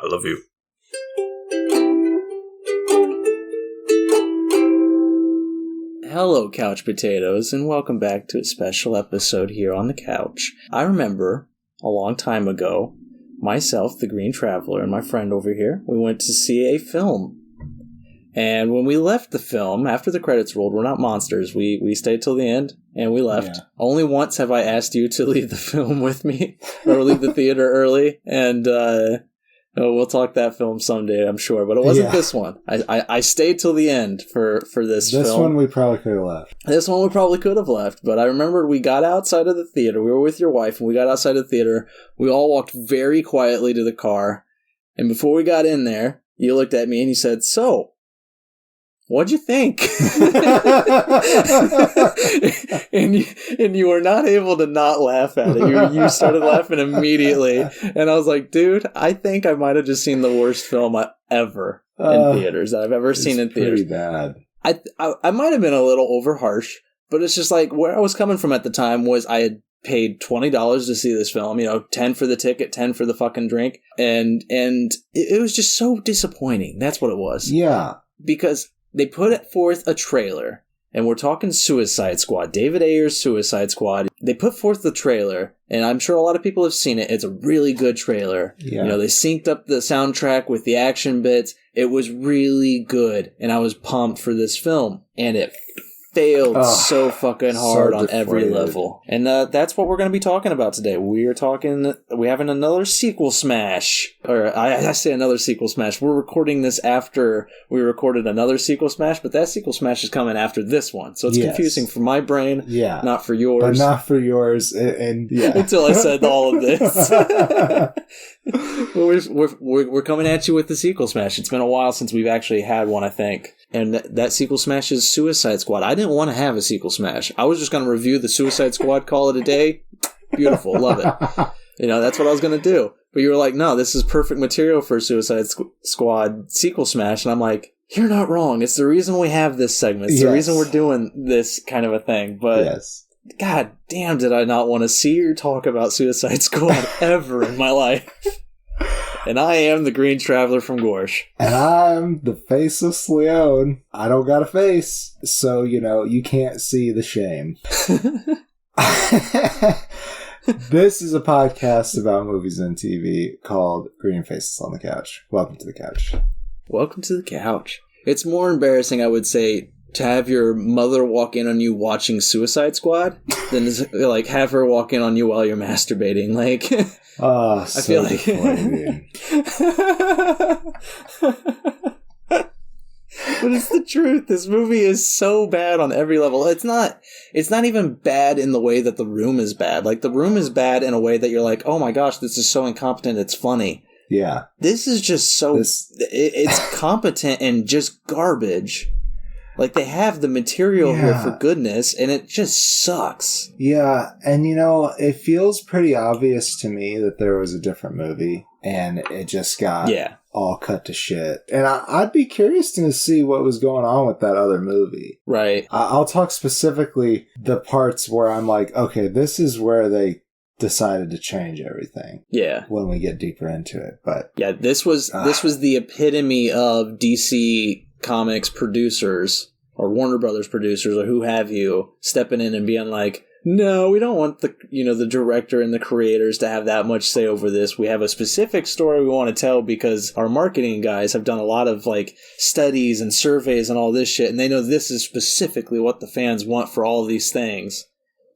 I love you. Hello, couch potatoes, and welcome back to a special episode here on the couch. I remember a long time ago, myself, the Green Traveler, and my friend over here, we went to see a film. And when we left the film, after the credits rolled, we're not monsters. We stayed till the end, and we left. Yeah. Only once have I asked you to leave the film with me, or leave the theater early, and we'll talk that film someday, I'm sure. But it wasn't this one. I stayed till the end for this film. This one we probably could have left. This one we probably could have left. But I remember we got outside of the theater. We were with your wife, and we got outside of the theater. We all walked very quietly to the car. And before we got in there, you looked at me and you said, "So, what'd you think?" and you were not able to not laugh at it. You started laughing immediately. And I was like, dude, I think I might have just seen the worst film ever in theaters that I've ever seen in theaters. Pretty bad. I might have been a little over harsh, but it's just like where I was coming from at the time was I had paid $20 to see this film, 10 for the ticket, 10 for the fucking drink. And it was just so disappointing. That's what it was. Yeah. Because they put forth a trailer, and we're talking Suicide Squad, David Ayer's Suicide Squad. They put forth the trailer, and I'm sure a lot of people have seen it. It's a really good trailer. Yeah. They synced up the soundtrack with the action bits. It was really good, and I was pumped for this film, and it failed so fucking hard on every level. And that's what we're going to be talking about today. We're having another sequel smash. Or I say another sequel smash. We're recording this after we recorded another sequel smash, but that sequel smash is coming after this one. So it's confusing for my brain, not for yours. But not for yours. And until I said all of this. We're coming at you with the sequel smash. It's been a while since we've actually had one, I think. And that sequel smash is Suicide Squad. I didn't want to have a sequel smash. I was just going to review the Suicide Squad, call it a day. Beautiful. Love it. That's what I was going to do. But you were like, no, this is perfect material for a Suicide Squad sequel smash. And I'm like, you're not wrong. It's the reason we have this segment. It's the reason we're doing this kind of a thing. But God damn, did I not want to see or talk about Suicide Squad ever in my life. And I am the Green Traveler from Gorsh. And I'm the Faceless Leone. I don't got a face, so, you can't see the shame. This is a podcast about movies and TV called Green Faces on the Couch. Welcome to the couch. Welcome to the couch. It's more embarrassing, I would say, to have your mother walk in on you watching Suicide Squad than like have her walk in on you while you're masturbating. Like, I feel like. But it's the truth. This movie is so bad on every level. It's not even bad in the way that The Room is bad. Like, The Room is bad in a way that you're like, oh my gosh, this is so incompetent, it's funny. Yeah. This is just so... It's competent and just garbage. Like, they have the material here for goodness, and it just sucks. Yeah, and it feels pretty obvious to me that there was a different movie, and it just got all cut to shit. And I'd be curious to see what was going on with that other movie. Right. I'll talk specifically the parts where I'm like, okay, this is where they decided to change everything. Yeah. When we get deeper into it, but... Yeah, this was the epitome of DC Comics producers or Warner Brothers producers or who have you stepping in and being like, no, we don't want the director and the creators to have that much say over this. We have a specific story we want to tell because our marketing guys have done a lot of like studies and surveys and all this shit, and they know this is specifically what the fans want for all of these things.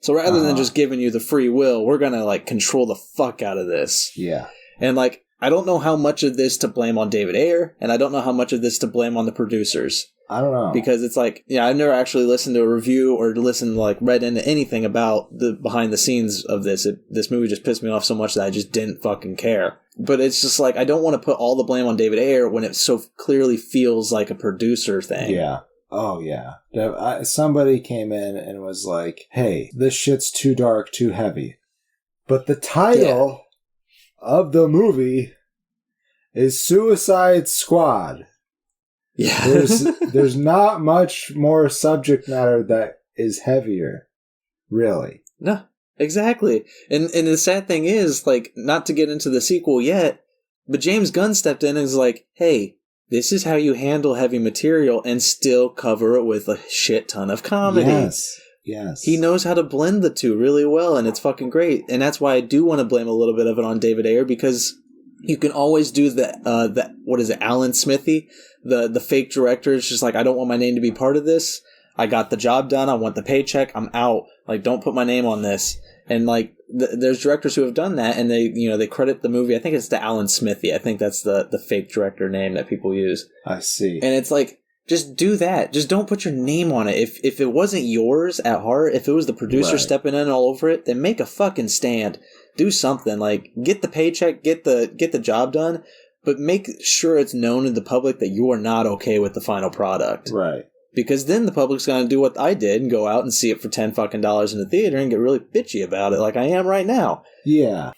So rather than just giving you the free will, we're going to like control the fuck out of this. Yeah. And like, I don't know how much of this to blame on David Ayer, and I don't know how much of this to blame on the producers. I don't know. Because it's like, I've never actually listened to a review or read into anything about the behind the scenes of this. This movie just pissed me off so much that I just didn't fucking care. But it's just like, I don't want to put all the blame on David Ayer when it so clearly feels like a producer thing. Yeah. Oh, yeah. Somebody came in and was like, hey, this shit's too dark, too heavy. But the title of the movie is Suicide Squad. Yeah. There's not much more subject matter that is heavier, really. No, exactly. And the sad thing is, like, not to get into the sequel yet, But James Gunn stepped in and was like, hey, this is how you handle heavy material and still cover it with a shit ton of comedy. Yes. He knows how to blend the two really well, and it's fucking great. And that's why I do want to blame a little bit of it on David Ayer, because you can always do that, what is it, Alan Smithy? The fake director is just like, I don't want my name to be part of this. I got the job done. I want the paycheck. I'm out. Like, don't put my name on this. And like, there's directors who have done that, and they credit the movie. I think it's to Alan Smithy. I think that's the fake director name that people use. I see. And it's like, just do that. Just don't put your name on it. If it wasn't yours at heart, if it was the producer stepping in all over it, then make a fucking stand. Do something. Like, get the paycheck, get the job done, but make sure it's known to the public that you are not okay with the final product. Right. Because then the public's going to do what I did and go out and see it for $10 fucking in the theater and get really bitchy about it, like I am right now. Yeah.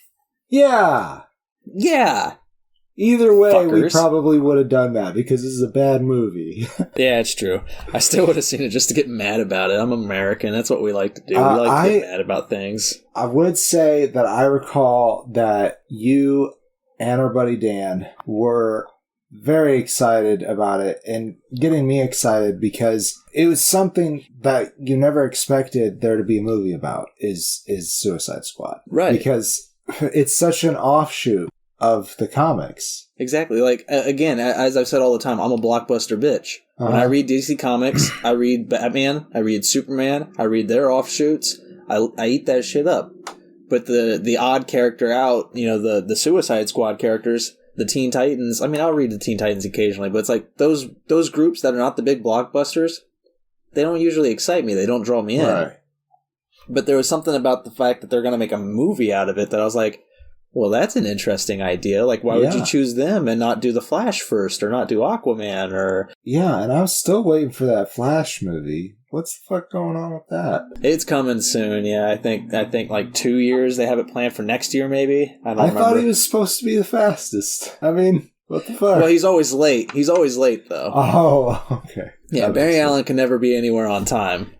Either way, Fuckers. we probably would have done that because this is a bad movie. Yeah, it's true. I still would have seen it just to get mad about it. I'm American. That's what we like to do. We like to get mad about things. I would say that I recall that you and our buddy Dan were very excited about it and getting me excited because it was something that you never expected there to be a movie about is Suicide Squad. Right. Because it's such an offshoot of the comics. Exactly. Like, again, as I've said all the time, I'm a blockbuster bitch. When I read DC Comics, I read Batman, I read Superman, I read their offshoots, I eat that shit up. But the odd character out, the Suicide Squad characters, the Teen Titans, I mean, I'll read the Teen Titans occasionally, but it's like those groups that are not the big blockbusters, they don't usually excite me. They don't draw me in. Right. But there was something about the fact that they're going to make a movie out of it that I was like, well, that's an interesting idea. Like, why would you choose them and not do The Flash first or not do Aquaman or... Yeah, and I was still waiting for that Flash movie. What's the fuck going on with that? It's coming soon, yeah. I think like 2 years. They have it planned for next year, maybe. I don't remember. Thought he was supposed to be the fastest. I mean, what the fuck? Well, he's always late. He's always late, though. Oh, okay. Yeah, Barry Allen can never be anywhere on time.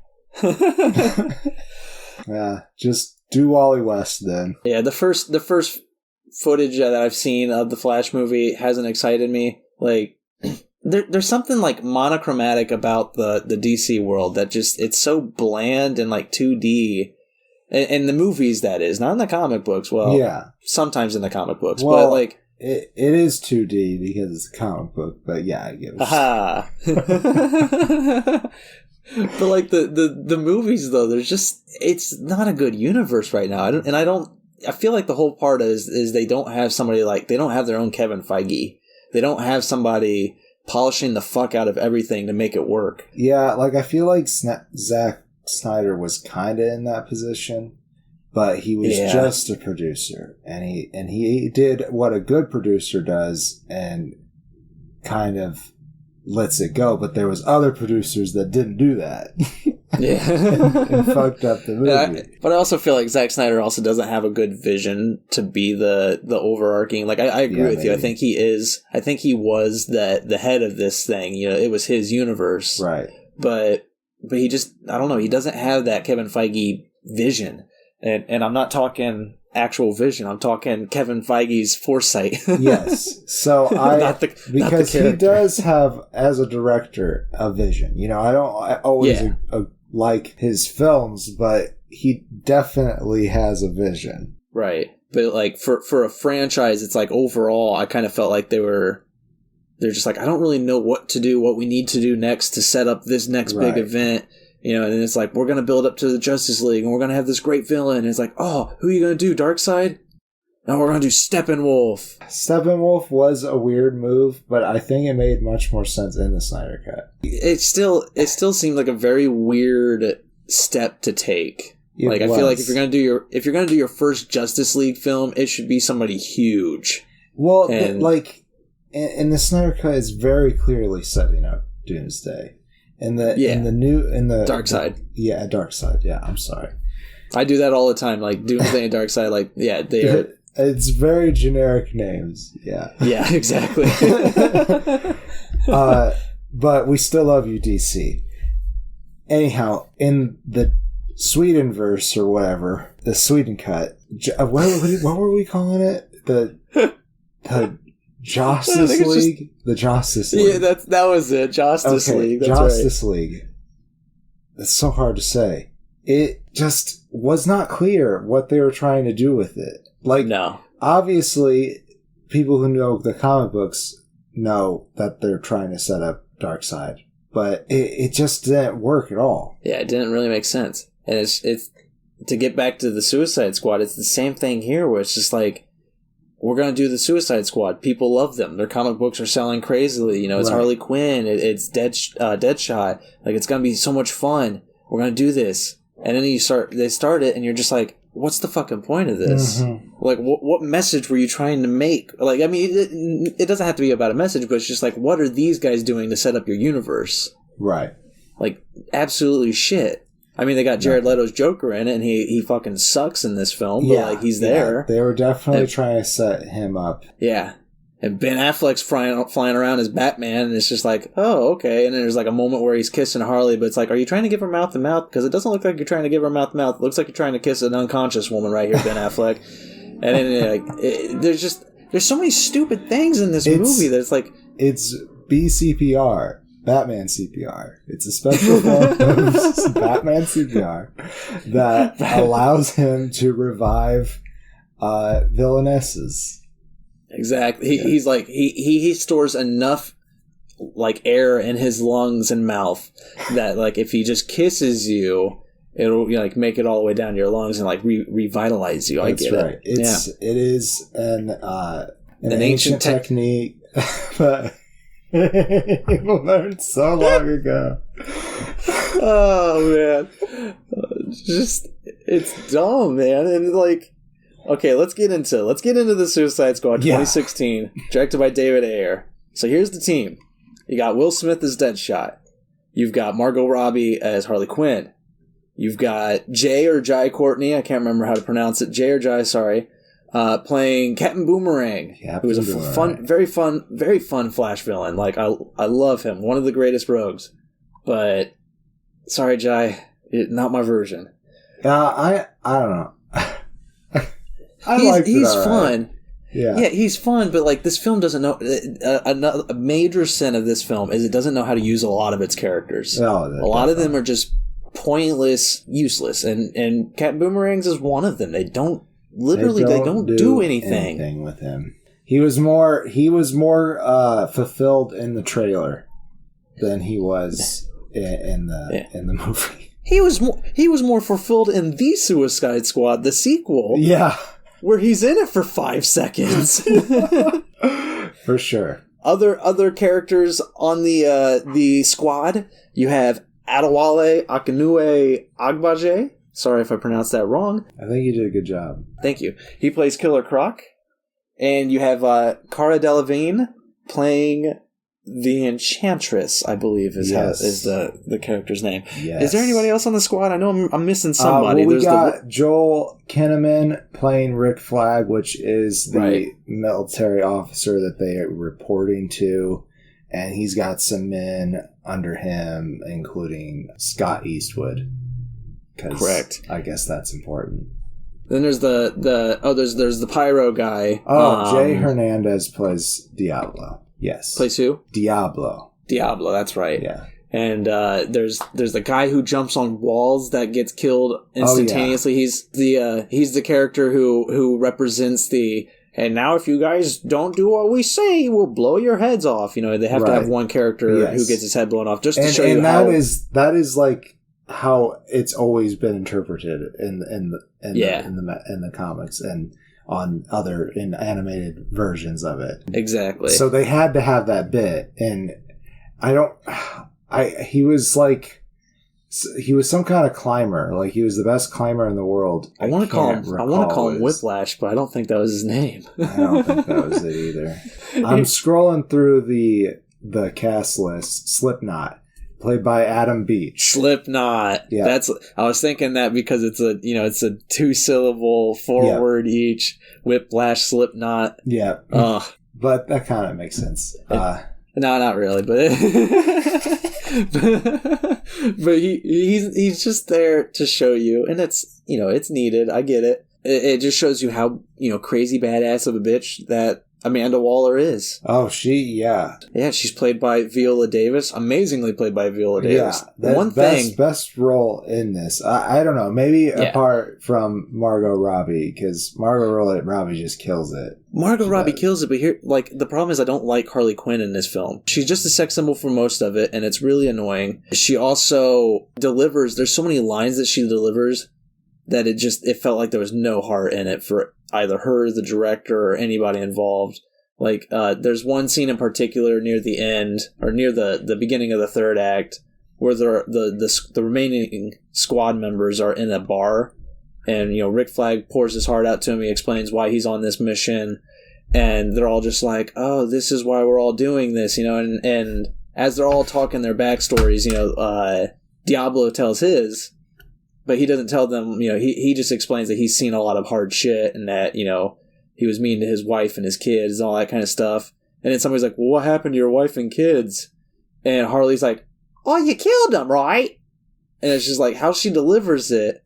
Yeah, just do Wally West then. Yeah, the first footage that I've seen of the Flash movie hasn't excited me. Like, there's something like monochromatic about the DC world that just, it's so bland and like 2D. In the movies, that is, not in the comic books. Well, yeah, sometimes in the comic books, but like it is 2D because it's a comic book. But yeah, I get it. Aha. But like the movies though, there's just, it's not a good universe right now. I feel like the whole part is they don't have somebody like, they don't have their own Kevin Feige. They don't have somebody polishing the fuck out of everything to make it work. Yeah, like I feel like Zack Snyder was kind of in that position, but he was just a producer, and he did what a good producer does and kind of lets it go. But there was other producers that didn't do that. Yeah. and fucked up the movie. But I also feel like Zack Snyder also doesn't have a good vision to be the overarching. Like, I agree with you. I think he was the head of this thing. It was his universe. Right. But he just, I don't know, he doesn't have that Kevin Feige vision. And I'm not talking actual vision. I'm talking Kevin Feige's foresight. Yes. So because he does have, as a director, a vision. I always like his films, but he definitely has a vision. Right. But like for a franchise, it's like overall, I kind of felt like they're just like, I don't really know what to do, what we need to do next to set up this next big event. And it's like, we're going to build up to the Justice League and we're going to have this great villain. And it's like, oh, who are you going to do? Darkseid? No, we're going to do Steppenwolf. Steppenwolf was a weird move, but I think it made much more sense in the Snyder Cut. It still seemed like a very weird step to take. I feel like if you're going to do your first Justice League film, it should be somebody huge. Well, in the Snyder Cut is very clearly setting up Doomsday. In the Darkseid. Darkseid. Yeah, I'm sorry. I do that all the time. Like Doomsday and Darkseid. Like, yeah, they are. It's very generic names. Yeah. Yeah, exactly. But we still love you, DC. Anyhow, in the Sweden verse or whatever, the Sweden cut. What were we calling it? The Justice League? The Justice League. Yeah, that was it. Justice League. That's Justice League. It's so hard to say. It just was not clear what they were trying to do with it. Like, no. Obviously, people who know the comic books know that they're trying to set up Darkseid. But it just didn't work at all. Yeah, it didn't really make sense. And it's to get back to the Suicide Squad, it's the same thing here where it's just like, we're going to do the Suicide Squad. People love them. Their comic books are selling crazily. You know, it's right. Harley Quinn. It's Deadshot. Like, it's going to be so much fun. We're going to do this. And then they start it, and you're just like, what's the fucking point of this? Mm-hmm. Like, what message were you trying to make? Like, I mean, it doesn't have to be about a message, but it's just like, what are these guys doing to set up your universe? Right. Like, absolutely shit. I mean, they got Jared Leto's Joker in it, and he fucking sucks in this film, but like, he's there. They were definitely trying to set him up. Yeah. And Ben Affleck's flying around as Batman, and it's just like, oh, okay. And then there's like a moment where he's kissing Harley, but it's like, are you trying to give her mouth to mouth? Because it doesn't look like you're trying to give her mouth to mouth. It looks like you're trying to kiss an unconscious woman right here, Ben Affleck. And then there's so many stupid things in this movie that it's like, it's BCPR. Batman CPR. It's a special form of Batman CPR that allows him to revive villainesses. Exactly. He's like he stores enough like air in his lungs and mouth that like if he just kisses you, it'll like make it all the way down to your lungs and like revitalize you. I get right. it. It is an ancient technique. But people learned so long ago. Oh man, it's dumb, man, and like, okay, let's get into the Suicide Squad 2016, directed by David Ayer. So here's the team: you got Will Smith as Deadshot, you've got Margot Robbie as Harley Quinn, you've got Jai Courtney, I can't remember how to pronounce it, sorry. Playing Captain Boomerang, who is a very fun Flash villain. Like I love him, one of the greatest rogues. But sorry, Jai, not my version. I don't know. He's fun. Right. Yeah, he's fun. But like this film doesn't know. A major sin of this film is it doesn't know how to use a lot of its characters. A lot of them are just pointless, useless, and Captain Boomerang's is one of them. They don't do anything with him. He was more fulfilled in the trailer than he was in the movie. He was more fulfilled in the Suicide Squad, the sequel. Yeah, where he's in it for 5 seconds. For sure. Other characters on the squad, you have Adewale Akinwumi Agbaje. Sorry if I pronounced that wrong. I think you did a good job. Thank you. He plays Killer Croc. And you have Cara Delevingne playing the Enchantress, I believe is the character's name. Yes. Is there anybody else on the squad? I know I'm missing somebody. We got Joel Kinnaman playing Rick Flag, which is the military officer that they are reporting to. And he's got some men under him, including Scott Eastwood. Correct. I guess that's important. Then there's there's the pyro guy. Jay Hernandez plays Diablo. Yes. Plays who? Diablo, that's right. Yeah. And there's the guy who jumps on walls that gets killed instantaneously. He's the character who represents the, and now if you guys don't do what we say, we'll blow your heads off. You know, they have to have one character who gets his head blown off just to show you how. And that is like how it's always been interpreted in the comics and in animated versions of it. Exactly. So they had to have that bit, and he was some kind of climber. Like he was the best climber in the world. I want to call him Whiplash, but I don't think that was his name. I don't think that was it either. I'm scrolling through the cast list. Slipknot. Played by Adam Beach. Slipknot. Yeah. I was thinking that because it's a 2-syllable, 4-word each. Whiplash, Slipknot. Yeah. But that kind of makes sense. No, not really, but but he's just there to show you, and it's needed. I get it. It just shows you how crazy badass of a bitch that Amanda Waller is. Oh, yeah. Yeah, she's played by Viola Davis. Amazingly played by Viola Davis. Yeah, best role in this. I don't know. Maybe apart from Margot Robbie, because Margot Robbie just kills it. Margot Robbie kills it, but here, like, the problem is I don't like Harley Quinn in this film. She's just a sex symbol for most of it, and it's really annoying. She also delivers, there's so many lines that she delivers that it felt like there was no heart in it for either her, the director, or anybody involved. Like, there's one scene in particular near the end, or near the beginning of the third act, where the remaining squad members are in a bar, and, you know, Rick Flag pours his heart out to him. He explains why he's on this mission, and they're all just like, oh, this is why we're all doing this, you know, and as they're all talking their backstories, you know, Diablo tells his, but he doesn't tell them, you know, he just explains that he's seen a lot of hard shit, and that, you know, he was mean to his wife and his kids and all that kind of stuff. And then somebody's like, well, what happened to your wife and kids? And Harley's like, oh, you killed them, right? And it's just like, how she delivers it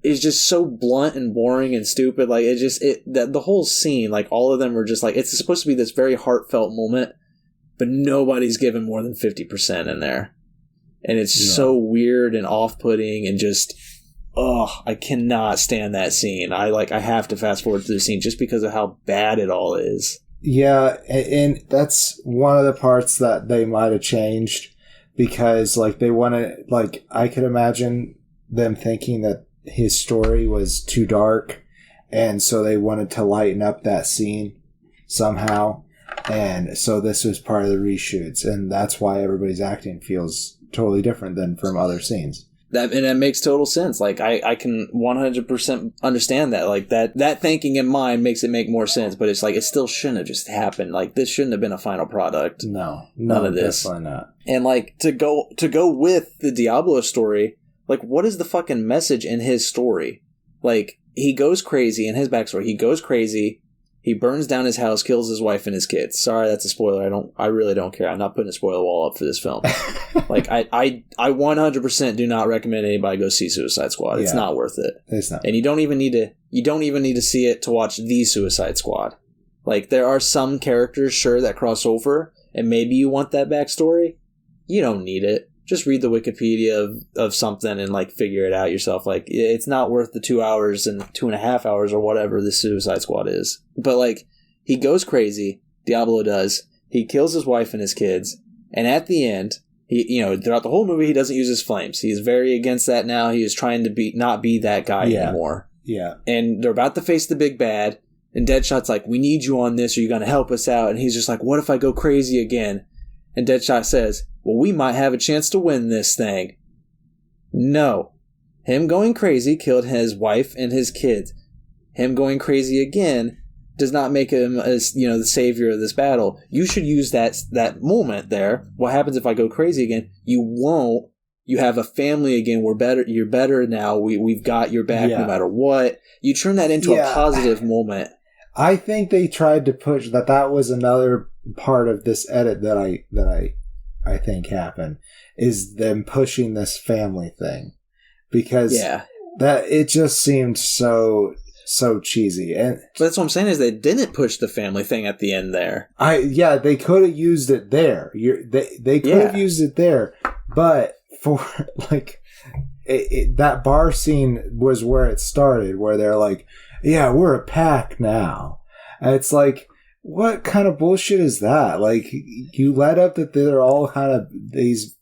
is just so blunt and boring and stupid. Like, the whole scene, like, all of them are just like, it's supposed to be this very heartfelt moment, but nobody's given more than 50% in there. And it's so weird and off-putting, and just, I cannot stand that scene. I have to fast forward through the scene just because of how bad it all is. Yeah, and that's one of the parts that they might have changed, because, like, they want to, like, I could imagine them thinking that his story was too dark, and so they wanted to lighten up that scene somehow, and so this was part of the reshoots, and that's why everybody's acting feels totally different than from other scenes. And that makes total sense. Like, I can 100% understand that. Like, that thinking in mind makes it make more sense, but it's like, it still shouldn't have just happened. Like, this shouldn't have been a final product. No, none of this. Definitely not. And, like, to go with the Diablo story, like, what is the fucking message in his story? Like, he goes crazy in his backstory. He goes crazy. He burns down his house, kills his wife and his kids. Sorry, that's a spoiler. I really don't care. I'm not putting a spoiler wall up for this film. Like, I 100% do not recommend anybody go see Suicide Squad. It's not worth it. It's not. And you don't even need to see it to watch the Suicide Squad. Like, there are some characters, sure, that cross over, and maybe you want that backstory. You don't need it. Just read the Wikipedia of something and, like, figure it out yourself. Like, it's not worth the 2 hours and 2.5 hours or whatever the Suicide Squad is. But, like, he goes crazy. Diablo does. He kills his wife and his kids. And at the end, he, you know, throughout the whole movie, he doesn't use his flames. He's very against that now. He is trying to not be that guy anymore. Yeah. And they're about to face the big bad. And Deadshot's like, we need you on this, or you're going to help us out. And he's just like, what if I go crazy again? And Deadshot says, well, we might have a chance to win this thing. No. Him going crazy killed his wife and his kids. Him going crazy again does not make him, as, you know, the savior of this battle. You should use that moment there. What happens if I go crazy again? You won't. You have a family again. We're better. You're better now. We've got your back no matter what. You turn that into a positive moment. I think they tried to push that was another part of this edit that I think happened, is them pushing this family thing, because that it just seemed so cheesy. And but that's what I'm saying, is they didn't push the family thing at the end there. They could have used it there. They could have used it there, but for like that bar scene was where it started, where they're like, yeah, we're a pack now. And it's like, what kind of bullshit is that? Like, you led up that they're all kind of these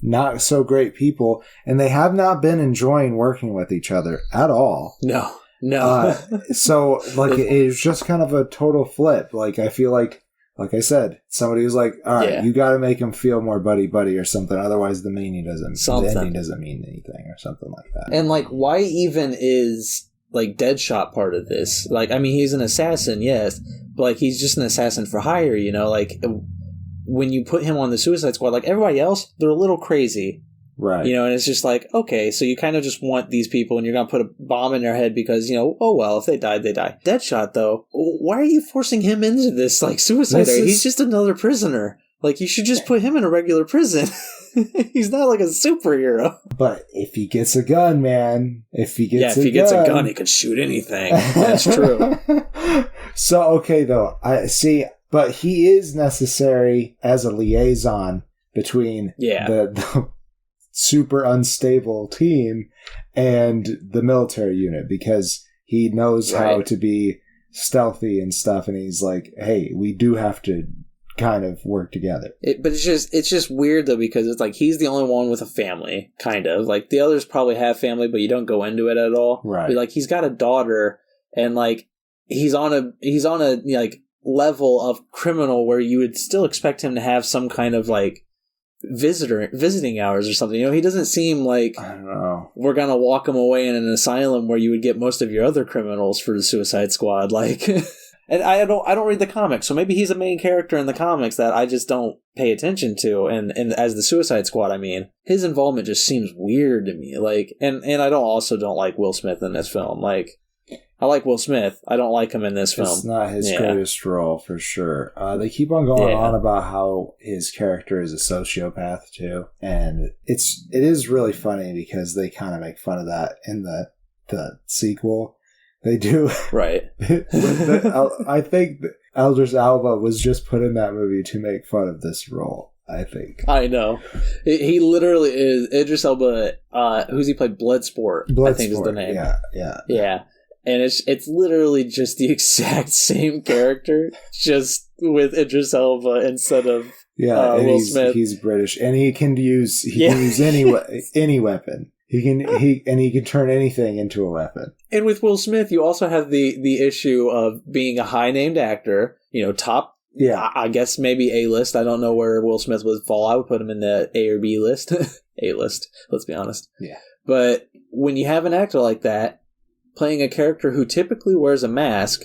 not so great people, and they have not been enjoying working with each other at all. No. So, like, it was just kind of a total flip. Like, I feel like I said, somebody was like, all right, you got to make him feel more buddy-buddy or something, otherwise the ending doesn't mean anything or something like that. And, like, why even is, like, Deadshot part of this? Like, I mean, he's an assassin, yes, but, like, he's just an assassin for hire, you know? Like, when you put him on the Suicide Squad, like, everybody else, they're a little crazy. Right. You know, and it's just like, okay, so you kind of just want these people and you're going to put a bomb in their head because, you know, oh, well, if they died, they die. Deadshot, though, why are you forcing him into this, like, suicide area? He's just another prisoner. Like, you should just put him in a regular prison. He's not like a superhero. But if he gets a gun, man, if he gets a gun, he can shoot anything. That's true. So, okay, though, I see, but he is necessary as a liaison between the super unstable team and the military unit, because he knows how to be stealthy and stuff, and he's like, hey, we do have to kind of work together. But it's just weird, though, because it's like he's the only one with a family, kind of. Like, the others probably have family, but you don't go into it at all. Right. But, like, he's got a daughter, and, like, he's on a like, level of criminal where you would still expect him to have some kind of, like, visiting hours or something. You know, he doesn't seem like, I don't know, we're gonna walk him away in an asylum where you would get most of your other criminals for the Suicide Squad. Like, and I don't read the comics, so maybe he's a main character in the comics that I just don't pay attention to. And as the Suicide Squad, I mean, his involvement just seems weird to me. Like, and I don't like Will Smith in this film. Like, I like Will Smith. I don't like him in this film. It's not his greatest role, for sure. They keep on going on about how his character is a sociopath, too. And it is really funny because they kind of make fun of that in the sequel. They do. Right. I think Idris Elba was just put in that movie to make fun of this role, I think. I know. He literally is. Idris Elba, who's he played? Bloodsport, I think is the name. Yeah. And it's literally just the exact same character, just with Idris Elba instead of Will Smith. He's British, and he can use any weapon. He can turn anything into a weapon. And with Will Smith, you also have the issue of being a high named actor. You know, top. Yeah, I guess maybe A list. I don't know where Will Smith would fall. I would put him in the A or B list. A list. Let's be honest. Yeah. But when you have an actor like that playing a character who typically wears a mask,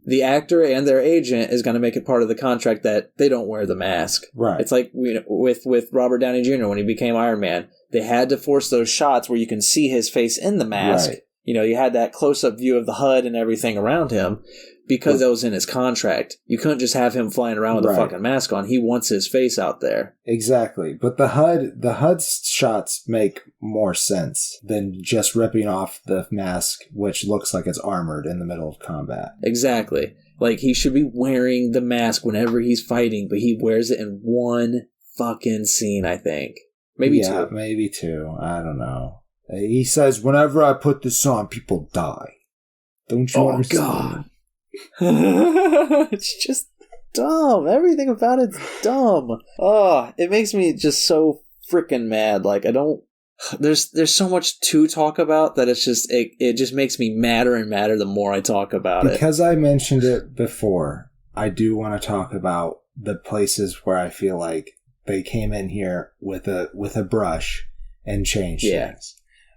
the actor and their agent is going to make it part of the contract that they don't wear the mask. Right. It's like, you know, with Robert Downey Jr. when he became Iron Man. They had to force those shots where you can see his face in the mask. Right. You know, you had that close-up view of the HUD and everything around him because that was in his contract. You couldn't just have him flying around with a fucking mask on. He wants his face out there. Exactly. But the HUD shots make more sense than just ripping off the mask, which looks like it's armored in the middle of combat. Exactly. Like, he should be wearing the mask whenever he's fighting, but he wears it in one fucking scene, I think. Maybe two. Maybe two. I don't know. He says, whenever I put this on, people die. Don't you understand? God. It's just dumb. Everything about it's dumb. Oh, it makes me just so freaking mad. Like, I don't... There's so much to talk about that it's just... It just makes me madder and madder the more I talk about it. Because I mentioned it before, I do want to talk about the places where I feel like they came in here with a brush and changed things.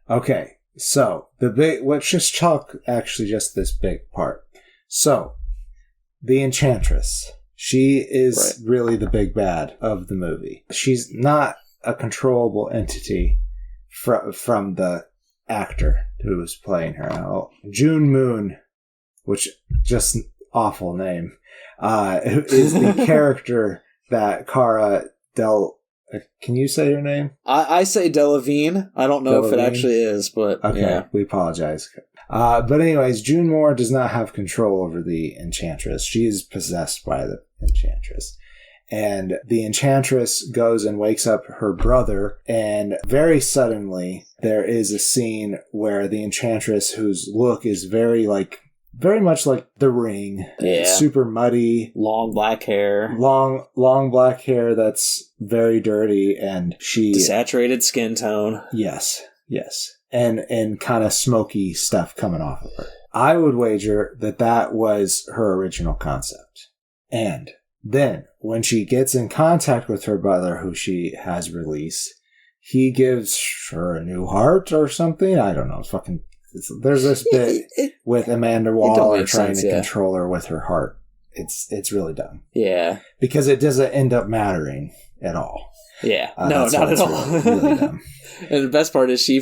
Okay, so let's just talk actually just this big part. So, the Enchantress, she is really the big bad of the movie. She's not a controllable entity from the actor who was playing her. June Moon, which just awful name, is the character that Cara can you say her name? I say Delevingne. I don't know if it actually is, but okay, we apologize. But anyways, June Moore does not have control over the Enchantress. She is possessed by the Enchantress. And the Enchantress goes and wakes up her brother, and very suddenly there is a scene where the Enchantress, whose look is very much like The Ring. Yeah. Super muddy. Long black hair. Long black hair that's very dirty, and she... Desaturated skin tone. Yes. And kind of smoky stuff coming off of her. I would wager that was her original concept. And then, when she gets in contact with her brother, who she has released, he gives her a new heart or something. I don't know. There's this bit with Amanda Waller trying to control her with her heart. It's really dumb. Yeah. Because it doesn't end up mattering at all. Yeah. No, not at all. Really dumb. And the best part is the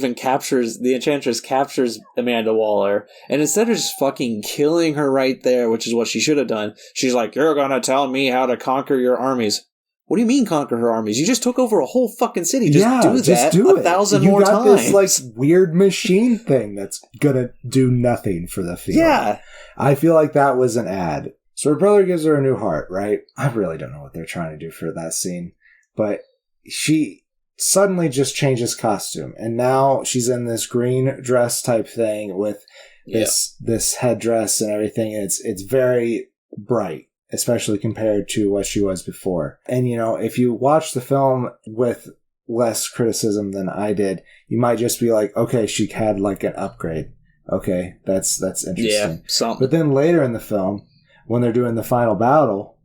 Enchantress captures Amanda Waller, and instead of just fucking killing her right there, which is what she should have done, she's like, "You're gonna tell me how to conquer your armies." What do you mean conquer her armies? You just took over a whole fucking city. Just do just that do 1,000 you more got times. This like weird machine thing that's gonna do nothing for the field. Yeah. I feel like that was an ad. So her brother gives her a new heart, right? I really don't know what they're trying to do for that scene, but she suddenly just changes costume, and now she's in this green dress type thing with this headdress and everything. It's very bright, especially compared to what she was before. And, you know, if you watch the film with less criticism than I did, you might just be like, okay, she had like an upgrade. Okay, that's interesting. Yeah, something. But then later in the film, when they're doing the final battle,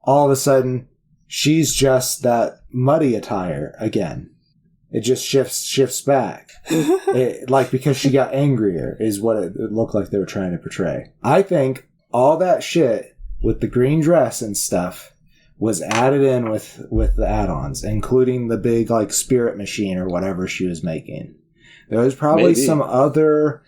all of a sudden, she's just that muddy attire again. It just shifts back. Because she got angrier is what it looked like they were trying to portray. I think all that shit with the green dress and stuff was added in with the add-ons, including the big like spirit machine or whatever she was making. There was probably some other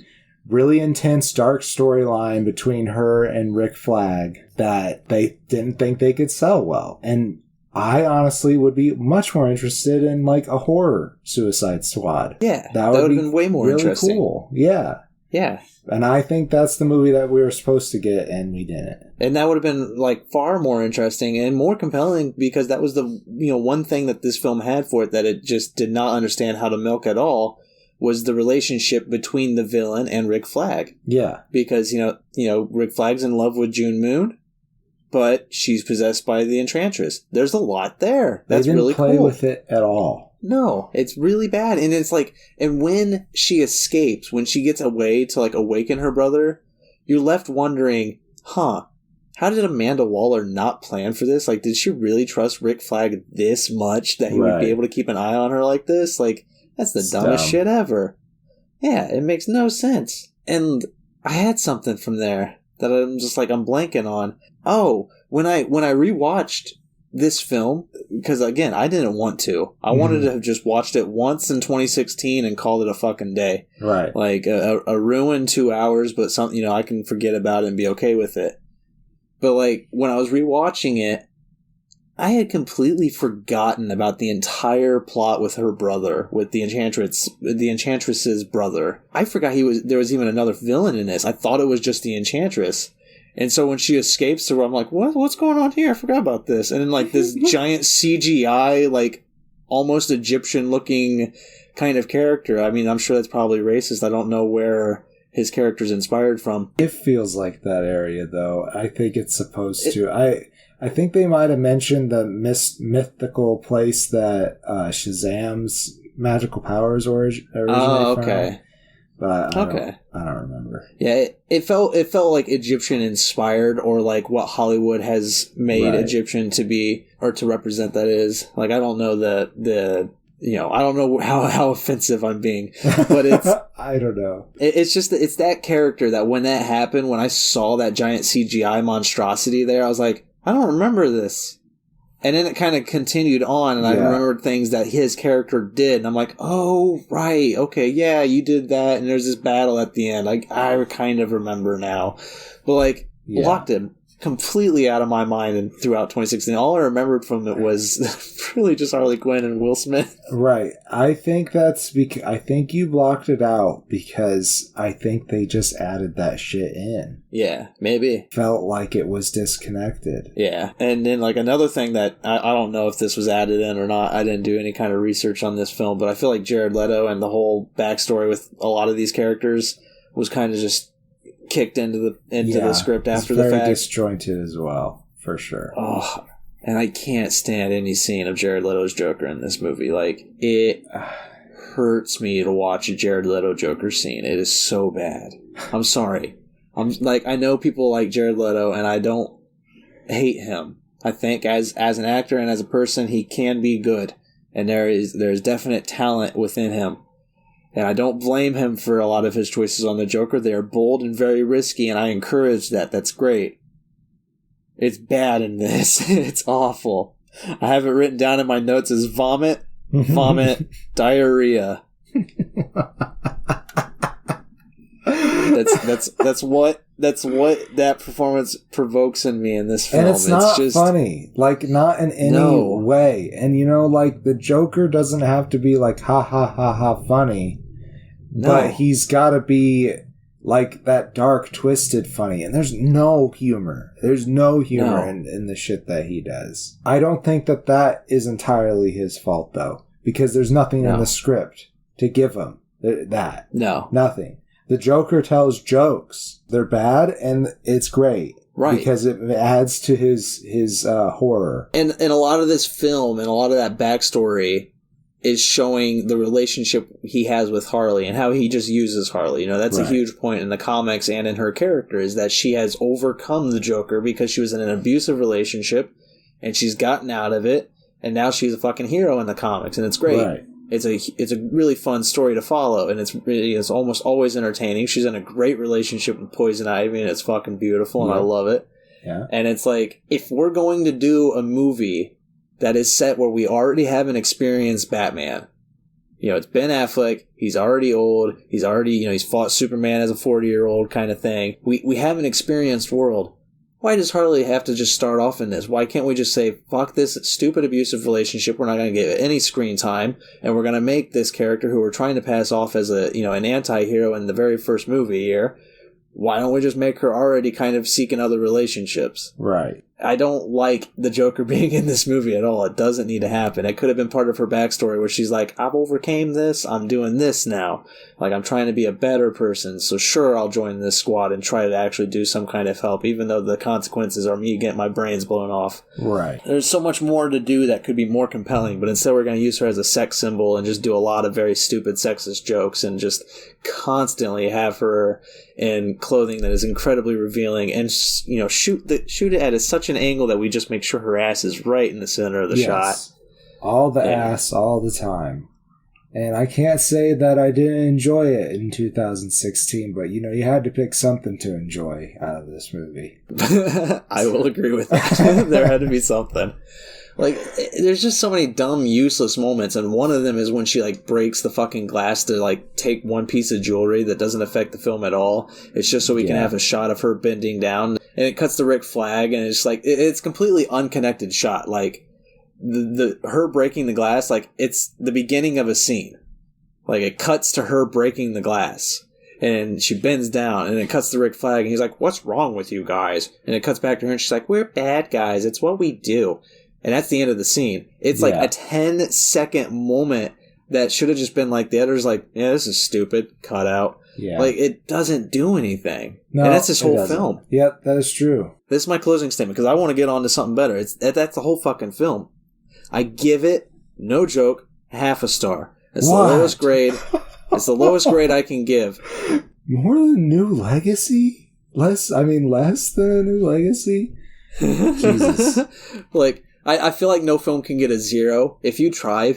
really intense dark storyline between her and Rick Flag that they didn't think they could sell well. And I honestly would be much more interested in like a horror Suicide Squad. Yeah, that would have been way more really interesting. Cool. Yeah. Yeah. And I think that's the movie that we were supposed to get, and we didn't. And that would have been like far more interesting and more compelling, because that was the one thing that this film had for it that it just did not understand how to milk at all, was the relationship between the villain and Rick Flag. Yeah. Because Rick Flag's in love with June Moon, but she's possessed by the Enchantress. There's a lot there. That's really cool. They didn't play with it at all. No, it's really bad. And it's like, and when she escapes, when she gets away to like awaken her brother, you're left wondering, how did Amanda Waller not plan for this? Like, did she really trust Rick Flag this much that he would be able to keep an eye on her like this? Like, that's the dumbest shit ever. Yeah, it makes no sense. And I had something from there that I'm just like, I'm blanking on. Oh, when I rewatched this film, because again, I didn't want to. I wanted to have just watched it once in 2016 and called it a fucking day. Right. Like a ruined 2 hours, but something, I can forget about it and be okay with it. But like when I was rewatching it, I had completely forgotten about the entire plot with her brother, with the Enchantress's brother. I forgot there was even another villain in this. I thought it was just the Enchantress. And so when she escapes to where I'm like, what's going on here? I forgot about this. And then like this giant CGI, like almost Egyptian looking kind of character. I mean, I'm sure that's probably racist. I don't know where his character's inspired from. It feels like that area though. I think it's supposed to. I think they might have mentioned the mythical place that Shazam's magical powers originate from. But I don't remember. Yeah, it felt like Egyptian inspired, or like what Hollywood has made Egyptian to be, or to represent, that is. Like, I don't know I don't know how offensive I'm being, but it's I don't know. It's just it's that character that when that happened, when I saw that giant CGI monstrosity there, I was like, I don't remember this. And then it kind of continued on, and I remembered things that his character did, and I'm like, oh, right, okay, yeah, you did that, and there's this battle at the end. Like, I kind of remember now. But, like, blocked him completely out of my mind and throughout 2016. All I remembered from it was really just Harley Quinn and Will Smith. Right. I think that's because I think you blocked it out because I think they just added that shit in. Yeah, maybe. Felt like it was disconnected. Yeah. And then like another thing that I don't know if this was added in or not. I didn't do any kind of research on this film, but I feel like Jared Leto and the whole backstory with a lot of these characters was kind of just kicked into the script after the fact. Very disjointed as well, for sure. Oh, and I can't stand any scene of Jared Leto's Joker in this movie. Like, it hurts me to watch a Jared Leto Joker scene. It is so bad. I'm sorry. I know people like Jared Leto, and I don't hate him. I think as an actor and as a person, he can be good, and there's definite talent within him. And I don't blame him for a lot of his choices on the Joker. They are bold and very risky, and I encourage that. That's great. It's bad in this. It's awful. I have it written down in my notes as vomit, diarrhea. That's what That's what that performance provokes in me in this film. And it's not just funny. Like, not in any way. And, you know, like, the Joker doesn't have to be, like, ha ha ha ha funny. No. But he's got to be, like, that dark, twisted funny. And there's no humor. There's no humor in the shit that he does. I don't think that is entirely his fault, though. Because there's nothing in the script to give him that. No. Nothing. The Joker tells jokes. They're bad, and it's great. Right. Because it adds to his horror. And a lot of this film and a lot of that backstory is showing the relationship he has with Harley and how he just uses Harley. You know, that's a huge point in the comics and in her character, is that she has overcome the Joker because she was in an abusive relationship, and she's gotten out of it, and now she's a fucking hero in the comics, and it's great. Right. It's a really fun story to follow, and it's almost always entertaining. She's in a great relationship with Poison Ivy, and it's fucking beautiful, and I love it. Yeah. And it's like, if we're going to do a movie that is set where we already have an experienced Batman, you know, it's Ben Affleck, he's already old, he's fought Superman as a 40-year-old kind of thing. We have an experienced world. Why does Harley have to just start off in this? Why can't we just say, fuck this stupid abusive relationship, we're not going to give it any screen time, and we're going to make this character who we're trying to pass off as an anti-hero in the very first movie here, why don't we just make her already kind of seeking other relationships? Right. I don't like the Joker being in this movie at all. It doesn't need to happen. It could have been part of her backstory where she's like, I've overcame this, I'm doing this now. Like, I'm trying to be a better person, so sure, I'll join this squad and try to actually do some kind of help, even though the consequences are me getting my brains blown off. Right. There's so much more to do that could be more compelling, but instead we're going to use her as a sex symbol and just do a lot of very stupid sexist jokes and just constantly have her in clothing that is incredibly revealing and, you know, shoot it at such an angle that we just make sure her ass is right in the center of the shot. All the ass, all the time. And I can't say that I didn't enjoy it in 2016, but, you know, you had to pick something to enjoy out of this movie. I will agree with that. There had to be something. Like, there's just so many dumb, useless moments, and one of them is when she, like, breaks the fucking glass to, like, take one piece of jewelry that doesn't affect the film at all. It's just so we can have a shot of her bending down, and it cuts to Rick Flag, and it's like, it's completely unconnected shot. Like, her breaking the glass, like, it's the beginning of a scene. Like, it cuts to her breaking the glass, and she bends down, and it cuts to Rick Flag, and he's like, what's wrong with you guys? And it cuts back to her, and she's like, we're bad guys, it's what we do. And that's the end of the scene. It's like a 10-second moment that should have just been like, the editor's like, yeah, this is stupid, cut out. Yeah. Like, it doesn't do anything. No, and that's this whole film. Yep, that is true. This is my closing statement, because I want to get on to something better. That's the whole fucking film. I give it, no joke, half a star. It's the lowest grade. It's the lowest grade I can give. More than New Legacy? Less than a New Legacy? Jesus. Like, I feel like no film can get a 0. If you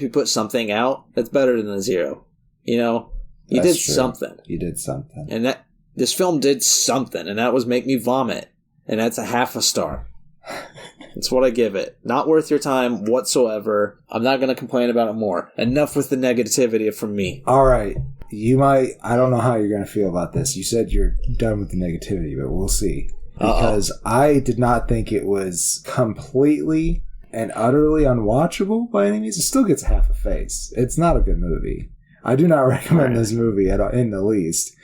put something out, that's better than a 0. You know? You did something. You did something. And this film did something, and that was make me vomit. And that's a half a star. That's what I give it. Not worth your time whatsoever. I'm not going to complain about it more. Enough with the negativity from me. All right. I don't know how you're going to feel about this. You said you're done with the negativity, but we'll see. Because I did not think it was completely and utterly unwatchable by any means. It still gets half a face. It's not a good movie. I do not recommend this movie in the least.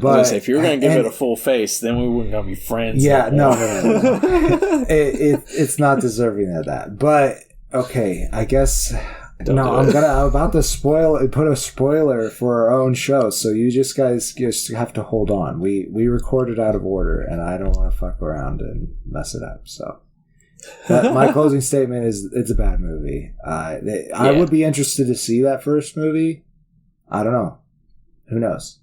But if you were going to give it a full face, then we wouldn't going to be friends. Yeah, no. It's not deserving of that. But okay, I guess I'm about to put a spoiler for our own show, so you guys have to hold on. We recorded out of order, and I don't want to fuck around and mess it up. So, my closing statement is it's a bad movie. I would be interested to see that first movie. I don't know. Who knows?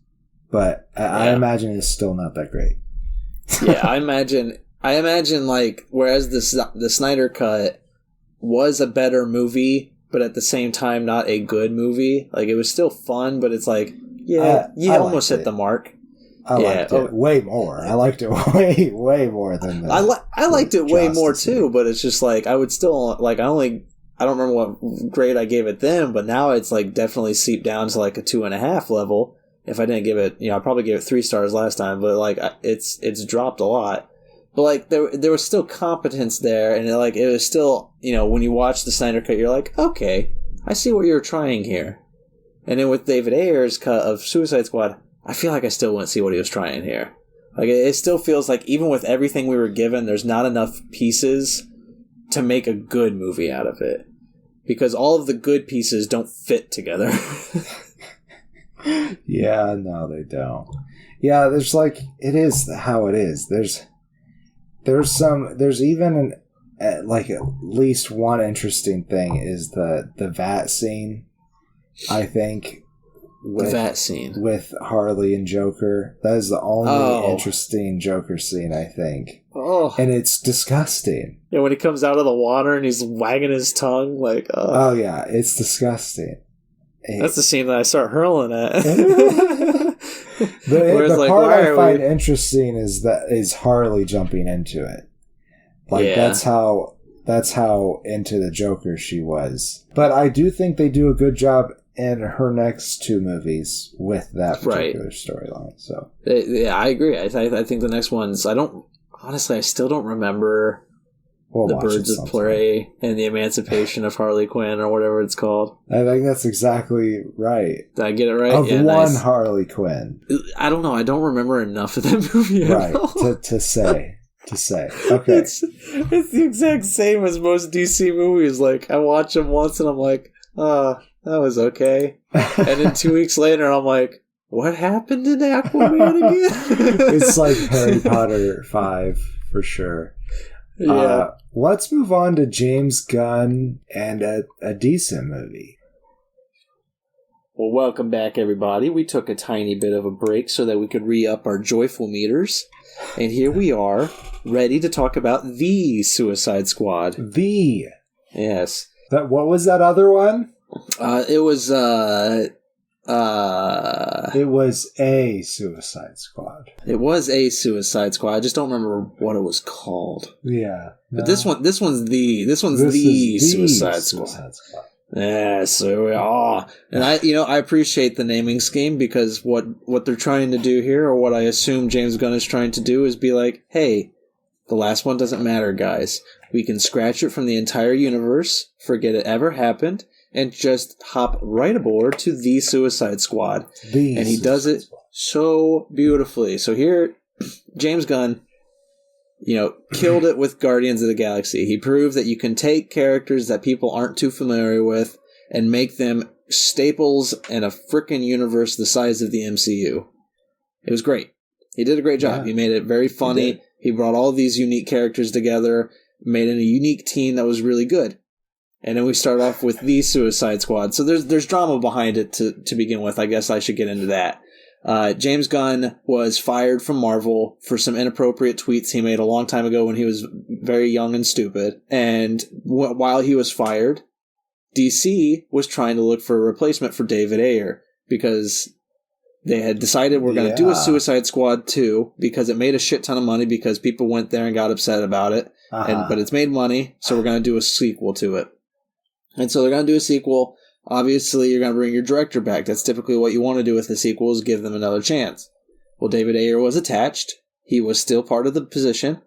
But I imagine it's still not that great. Yeah, I imagine like, whereas the Snyder Cut was a better movie, but at the same time not a good movie. Like, it was still fun, but it's like, you almost hit the mark. I liked it way more. I liked it way more than that. I liked it way more too, but it's just like, I would still, like, I don't remember what grade I gave it then, but now it's like definitely seeped down to like a 2.5 level. if I didn't give it, I probably gave it 3 stars last time, but like it's dropped a lot. But like there was still competence there, and it was still, when you watch the Snyder Cut, you're like, okay, I see what you're trying here. And then with David Ayer's cut of Suicide Squad, I feel like I still wouldn't see what he was trying here. Like it still feels like even with everything we were given, there's not enough pieces to make a good movie out of it. Because all of the good pieces don't fit together. Yeah, no, they don't. Yeah, there's it is how it is. There's even at least one interesting thing is the VAT scene, I think. The VAT scene. With Harley and Joker. That is the only interesting Joker scene, I think. Oh. And it's disgusting. Yeah, when he comes out of the water and he's wagging his tongue, Oh, yeah, it's disgusting. That's the scene that I start hurling at. The part I find interesting is Harley jumping into it. That's how into the Joker she was. But I do think they do a good job in her next 2 movies with that particular storyline. So yeah, I agree. I think the next ones, I still don't remember the Birds of Prey and the Emancipation of Harley Quinn or whatever it's called. I think that's exactly right. Did I get it right? Of one nice. Harley Quinn. I don't know. I don't remember enough of that movie. Right, to say. Okay. It's the exact same as most DC movies. I watch them once and I'm like, that was okay. And then 2 weeks later I'm like, what happened in Aquaman again? It's like Harry Potter 5 for sure. Yeah. Let's move on to James Gunn and a decent movie. Well, welcome back, everybody. We took a tiny bit of a break so that we could re-up our joyful meters. And here we are, ready to talk about The Suicide Squad. Yes. What was that other one? It was a Suicide Squad. It was a Suicide Squad. I just don't remember what it was called. Yeah. No. But this one's the Suicide Squad. Yeah, so we are. And I appreciate the naming scheme because what they're trying to do here, or what I assume James Gunn is trying to do, is be like, hey, the last one doesn't matter, guys. We can scratch it from the entire universe, forget it ever happened, and just hop right aboard to The Suicide Squad. And he does it so beautifully. So here, James Gunn, killed it with Guardians of the Galaxy. He proved that you can take characters that people aren't too familiar with and make them staples in a frickin' universe the size of the MCU. It was great. He did a great job. Yeah. He made it very funny. He brought all these unique characters together, made it a unique team that was really good. And then we start off with The Suicide Squad. So there's drama behind it to begin with. I guess I should get into that. James Gunn was fired from Marvel for some inappropriate tweets he made a long time ago when he was very young and stupid. And while he was fired, DC was trying to look for a replacement for David Ayer because they had decided we're going to do a Suicide Squad 2 because it made a shit ton of money because people went there and got upset about it. But it's made money, so we're going to do a sequel to it. And so they're going to do a sequel. Obviously, you're going to bring your director back. That's typically what you want to do with the sequel, is give them another chance. Well, David Ayer was attached. He was still part of the position.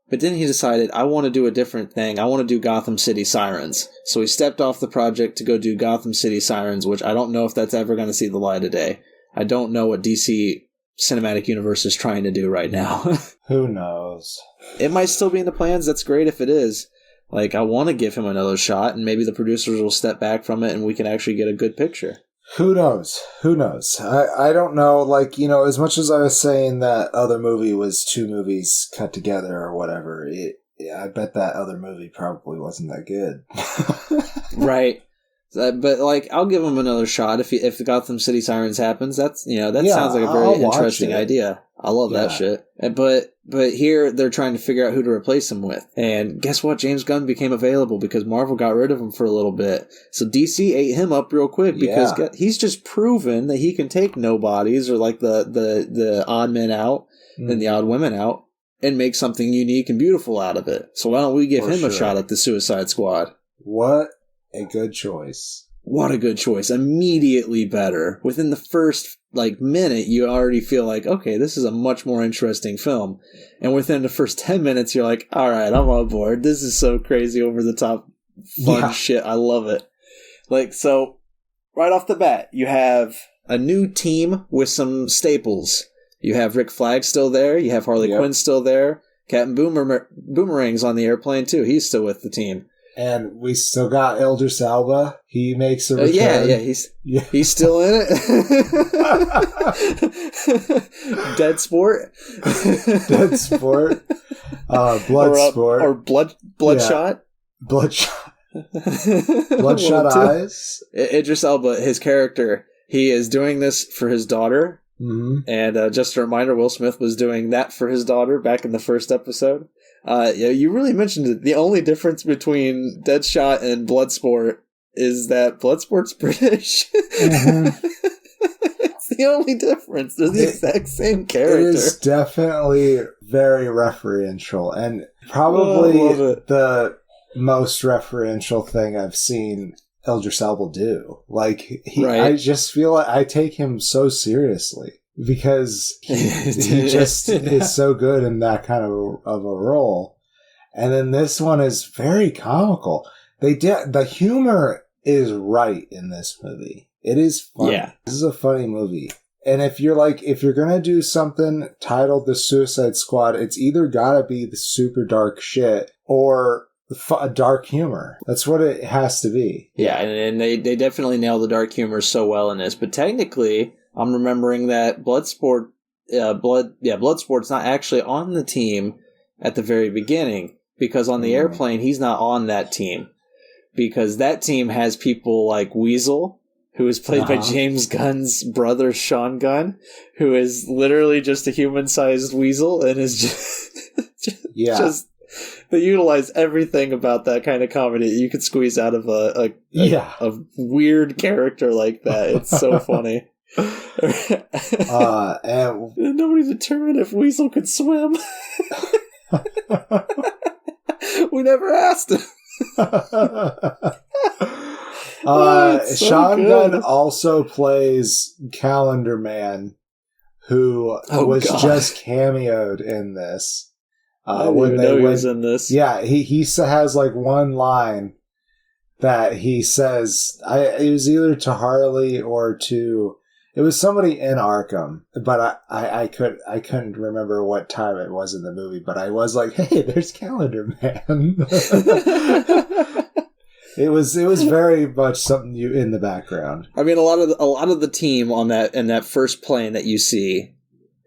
But then he decided, I want to do a different thing. I want to do Gotham City Sirens. So he stepped off the project to go do Gotham City Sirens, which I don't know if that's ever going to see the light of day. I don't know what DC Cinematic Universe is trying to do right now. Who knows? It might still be in the plans. That's great if it is. I want to give him another shot, and maybe the producers will step back from it and we can actually get a good picture. Who knows? I don't know. As much as I was saying that other movie was 2 movies cut together or whatever, I bet that other movie probably wasn't that good. Right. But I'll give him another shot if the Gotham City Sirens happens. Sounds like a very interesting idea. I love that shit. But here they're trying to figure out who to replace him with. And guess what? James Gunn became available because Marvel got rid of him for a little bit. So DC ate him up real quick because he's just proven that he can take nobodies or the odd men out and the odd women out and make something unique and beautiful out of it. So why don't we give him a shot at the Suicide Squad? What a good choice. what a good choice. Immediately better. Within the first minute, you already feel like, okay, this is a much more interesting film. And within the first 10 minutes, you're like, all right, I'm on board. This is so crazy, over the top fun shit. I love it. So right off the bat, you have a new team with some staples. You have Rick Flag still there. You have Harley Quinn still there. Captain Boomerang's on the airplane too. He's still with the team. And we still got Idris Elba. He makes a return. He's still in it. Dead Sport. Dead Sport. Bloodsport. Or Bloodshot. Bloodshot. Bloodshot Eyes. Idris Elba, his character, he is doing this for his daughter. Mm-hmm. And just a reminder, Will Smith was doing that for his daughter back in the first episode. You really mentioned it. The only difference between Deadshot and Bloodsport is that Bloodsport's British. Mm-hmm. It's the only difference. They're the exact same character. It is definitely very referential, and probably the most referential thing I've seen Idris Elba do. I just feel like I take him so seriously because he just is so good in that kind of a role. And then this one is very comical. The humor is right in this movie. It is funny. Yeah. This is a funny movie. And if you're gonna do something titled The Suicide Squad, it's either gotta be the super dark shit or a dark humor. That's what it has to be. Yeah, and they definitely nail the dark humor so well in this. But technically, I'm remembering that Bloodsport's not actually on the team at the very beginning, because on the airplane, he's not on that team. Because that team has people like Weasel, who is played by James Gunn's brother, Sean Gunn, who is literally just a human-sized weasel and is just they utilize everything about that kind of comedy you could squeeze out of a weird character like that. It's so funny. And nobody determined if Weasel could swim. We never asked him. Sean Gunn also plays Calendar Man, who was just cameoed in this. I didn't even know he was in this. Yeah, he has one line that he says. It was either to Harley or to. It was somebody in Arkham, but I couldn't remember what time it was in the movie. But I was like, "Hey, there's Calendar Man." It was very much something in the background. I mean, a lot of the team on that first plane that you see,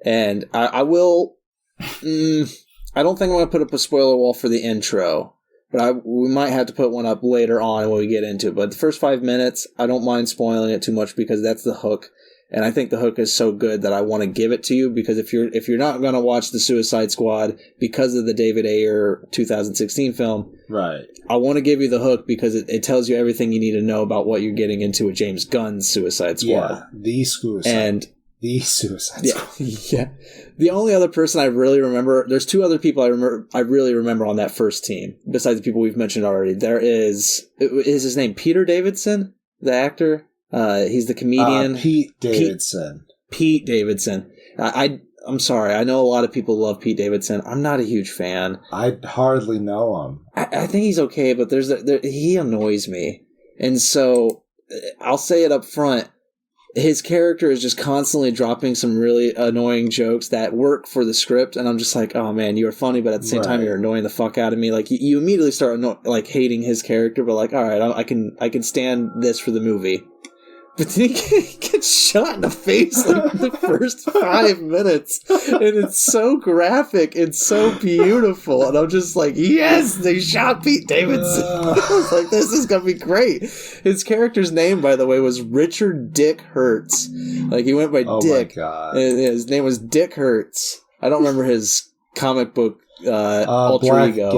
and I will. I don't think I'm going to put up a spoiler wall for the intro, but we might have to put one up later on when we get into it. But the first 5 minutes, I don't mind spoiling it too much because that's the hook, and I think the hook is so good that I want to give it to you, because if you're not going to watch The Suicide Squad because of the David Ayer 2016 film, right? I want to give you the hook because it tells you everything you need to know about what you're getting into with James Gunn's Suicide Squad. Yeah, the Suicide Squad. Yeah. The only other person I really remember, there's two other people I really remember on that first team, besides the people we've mentioned already. There is his name Peter Davidson, the actor? He's the comedian. Pete Davidson. Pete Davidson. I'm sorry. I know a lot of people love Pete Davidson. I'm not a huge fan. I hardly know him. I think he's okay, but he annoys me. And so I'll say it up front. His character is just constantly dropping some really annoying jokes that work for the script, and I'm just like, oh man, you're funny, but at the same time, you're annoying the fuck out of me. Like you immediately start hating his character, but all right, I can stand this for the movie. But then he gets shot in the face in the first 5 minutes. And it's so graphic and so beautiful. And I'm just like, yes, they shot Pete Davidson. I was like, this is going to be great. His character's name, by the way, was Richard Dick Hertz. He went by Dick. Oh, my God. His name was Dick Hertz. I don't remember his comic book alter ego.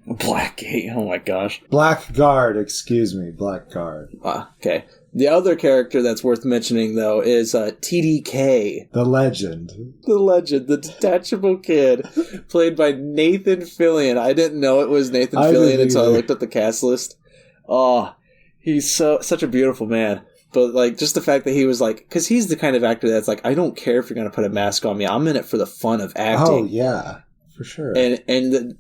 Blackgate. Oh, my gosh. Blackguard, excuse me. Blackguard. Okay. The other character that's worth mentioning, though, is TDK. The legend. The detachable kid, played by Nathan Fillion. I didn't know it was Nathan Fillion until I looked at the cast list. Oh, He's such a beautiful man. But, like, just the fact that he was like, because he's the kind of actor that's like, I don't care if you're going to put a mask on me. I'm in it for the fun of acting. Oh, yeah, for sure. And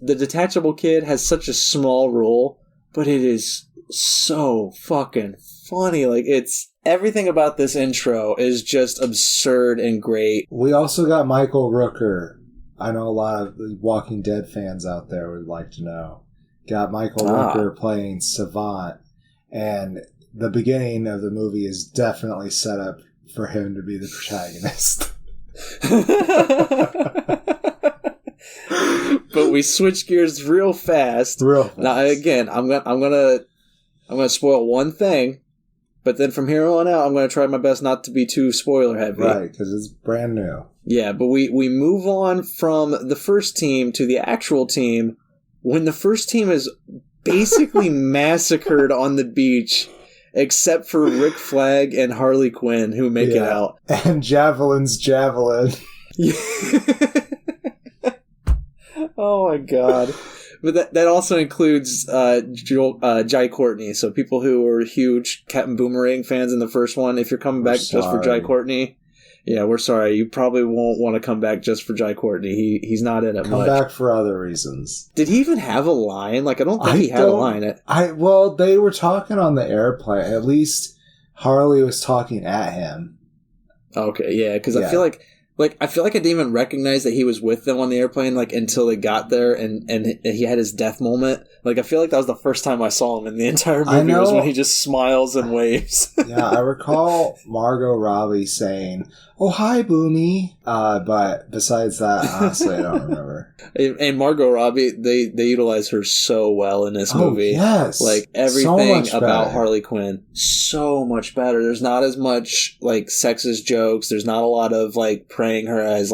the detachable kid has such a small role, but it is so fucking funny. Like, it's everything about this intro is just absurd and great. We also got Michael Rooker. I know a lot of Walking Dead fans out there would like to know. Got Michael Rooker playing Savant, and the beginning of the movie is definitely set up for him to be the protagonist. But we switch gears real fast. Now, again, I'm gonna spoil one thing, but then from here on out, I'm gonna try my best not to be too spoiler heavy. Right, because it's brand new. Yeah, but we move on from the first team to the actual team when the first team is basically massacred on the beach. Except for Rick Flag and Harley Quinn, who make it out. And Javelin's Javelin. Oh my god. But that also includes Jai Courtney. So people who were huge Captain Boomerang fans in the first one, if you're coming back just for Jai Courtney, yeah, we're sorry. You probably won't want to come back just for Jai Courtney. He's not in it much. Come back for other reasons. Did he even have a line? Like, I don't think he had a line. Well, they were talking on the airplane. At least Harley was talking at him. Okay, yeah, because I feel like I didn't even recognize that he was with them on the airplane, like, until they got there and he had his death moment. Like, I feel like that was the first time I saw him in the entire movie was when he just smiles and waves. Yeah, I recall Margot Robbie saying, "Oh, hi, Boomy." But besides that, honestly, I don't remember. And Margot Robbie, they utilize her so well in this movie. Yes. Like, everything about Harley Quinn, so much better. There's not as much, like, sexist jokes. There's not a lot of, like, putting her as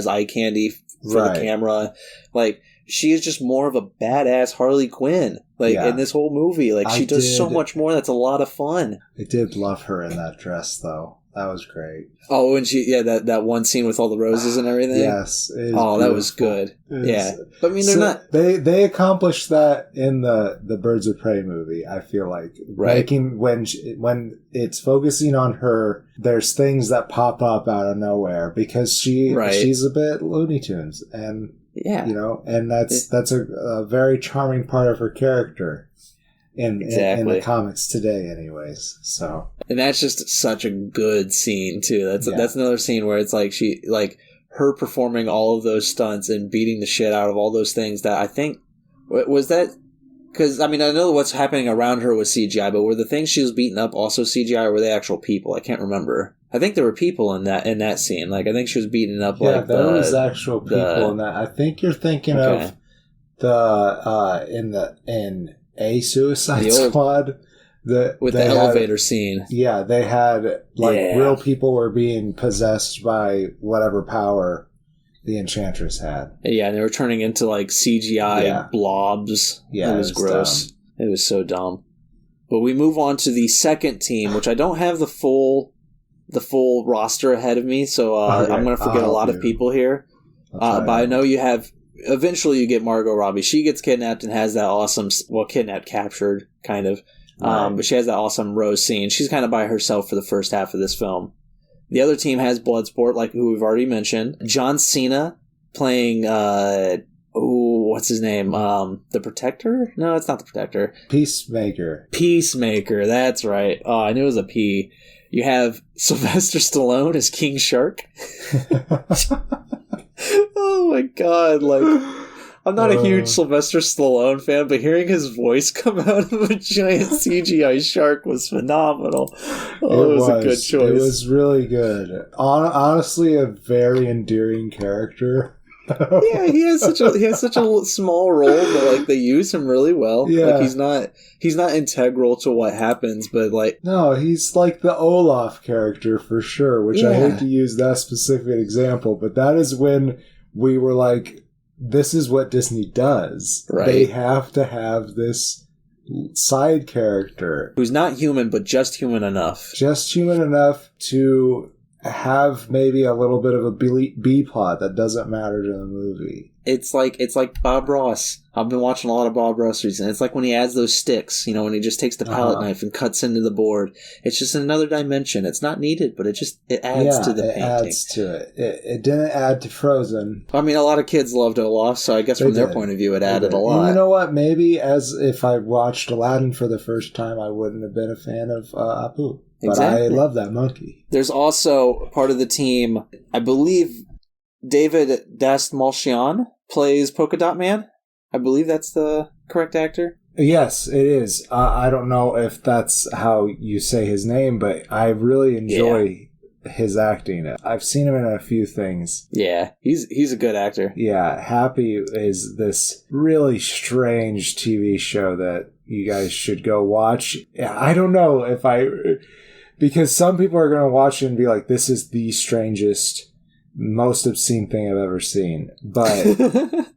eye candy for the camera. Like, she is just more of a badass Harley Quinn. Like, in this whole movie. Like, she does so much more. That's a lot of fun. I did love her in that dress, though. That was great. Oh, and that one scene with all the roses and everything? Yes. Oh, beautiful. That was good. Yeah. But, I mean, they're not... They accomplished that in the Birds of Prey movie, I feel like. Right. Making, when it's focusing on her, there's things that pop up out of nowhere because she's a bit Looney Tunes. And, you know, and that's a very charming part of her character. In the comics today, anyways. So, and that's just such a good scene too. That's another scene where it's like her performing all of those stunts and beating the shit out of all those things. That I think was that because I mean I know what's happening around her was CGI, but were the things she was beating up also CGI or were they actual people? I can't remember. I think there were people in that scene. Like I think she was beating up. Yeah, there was actual people in that. I think you're thinking of in a Suicide Squad with the elevator scene. Yeah, they had real people were being possessed by whatever power the Enchantress had. Yeah, and they were turning into like CGI blobs. Yeah, it was gross. Dumb. It was so dumb. But we move on to the second team, which I don't have the full roster ahead of me, so I'm going to forget a lot of people here. But I know you have. Eventually, you get Margot Robbie. She gets kidnapped and has that awesome... Well, captured, kind of. Right. But she has that awesome Rose scene. She's kind of by herself for the first half of this film. The other team has Bloodsport, like who we've already mentioned. John Cena playing... what's his name? The Protector? No, it's not the Protector. Peacemaker, that's right. Oh, I knew it was a P. You have Sylvester Stallone as King Shark. Oh my god, like, I'm not a huge Sylvester Stallone fan, but hearing his voice come out of a giant CGI shark was phenomenal. Oh, it was a good choice. It was really good. Honestly, a very endearing character. Yeah, he has such a small role, but like they use him really well. Yeah, like he's not integral to what happens, but like no, he's like the Olaf character for sure. Which I hate to use that specific example, but that is when we were like, this is what Disney does. Right. They have to have this side character who's not human, but just human enough. Just human enough to have maybe a little bit of a B plot that doesn't matter to the movie. It's like Bob Ross. I've been watching a lot of Bob Ross recently. It's like when he adds those sticks, when he just takes the palette knife and cuts into the board. It's just another dimension. It's not needed, but it adds to the painting. It adds to it. It didn't add to Frozen. I mean, a lot of kids loved Olaf, so I guess from their point of view, it added a lot. And you know what? Maybe as if I watched Aladdin for the first time, I wouldn't have been a fan of Apu. But exactly. I love that monkey. There's also part of the team, I believe David Dastmalchian plays Polka Dot Man. I believe that's the correct actor. Yes, it is. I don't know if that's how you say his name, but I really enjoy his acting. I've seen him in a few things. Yeah, he's a good actor. Yeah, Happy is this really strange TV show that you guys should go watch. I don't know because some people are going to watch it and be like, this is the strangest, most obscene thing I've ever seen. But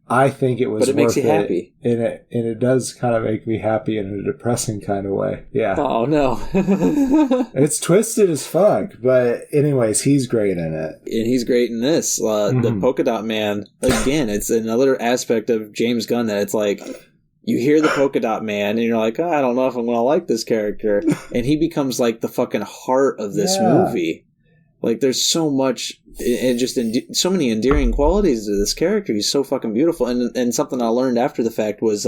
I think it was worth it. But it makes you happy. And it does kind of make me happy in a depressing kind of way. Yeah. Oh, no. It's twisted as fuck. But anyways, he's great in it. And he's great in this. The Polka Dot Man, again, it's another aspect of James Gunn that it's like, you hear the Polka Dot Man, and you're like, I don't know if I'm going to like this character. And he becomes like the fucking heart of this movie. Like, there's so much, and just so many endearing qualities to this character. He's so fucking beautiful. And something I learned after the fact was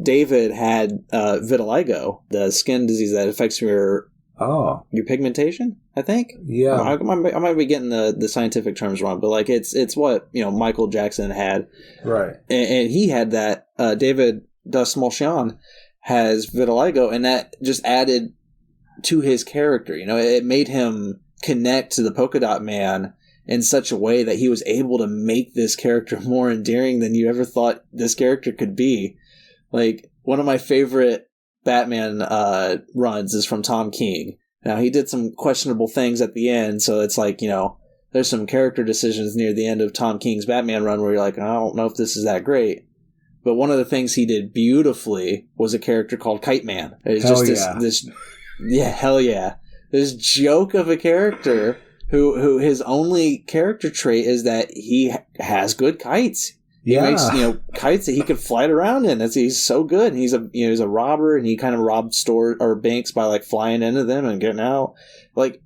David had vitiligo, the skin disease that affects your pigmentation, I think. Yeah. I might be getting the scientific terms wrong, but like it's what Michael Jackson had. Right. And he had that. David Dastmalchian has vitiligo, and that just added to his character. It made him connect to the Polka Dot Man in such a way that he was able to make this character more endearing than you ever thought this character could be. Like, one of my favorite Batman runs is from Tom King. Now, he did some questionable things at the end, so it's like, there's some character decisions near the end of Tom King's Batman run where you're like, I don't know if this is that great. But one of the things he did beautifully was a character called Kite Man. It's hell yeah. This joke of a character who his only character trait is that he has good kites. He makes kites that he could fly around in. He's so good. And he's a robber, and he kind of robbed stores or banks by like flying into them and getting out. Like,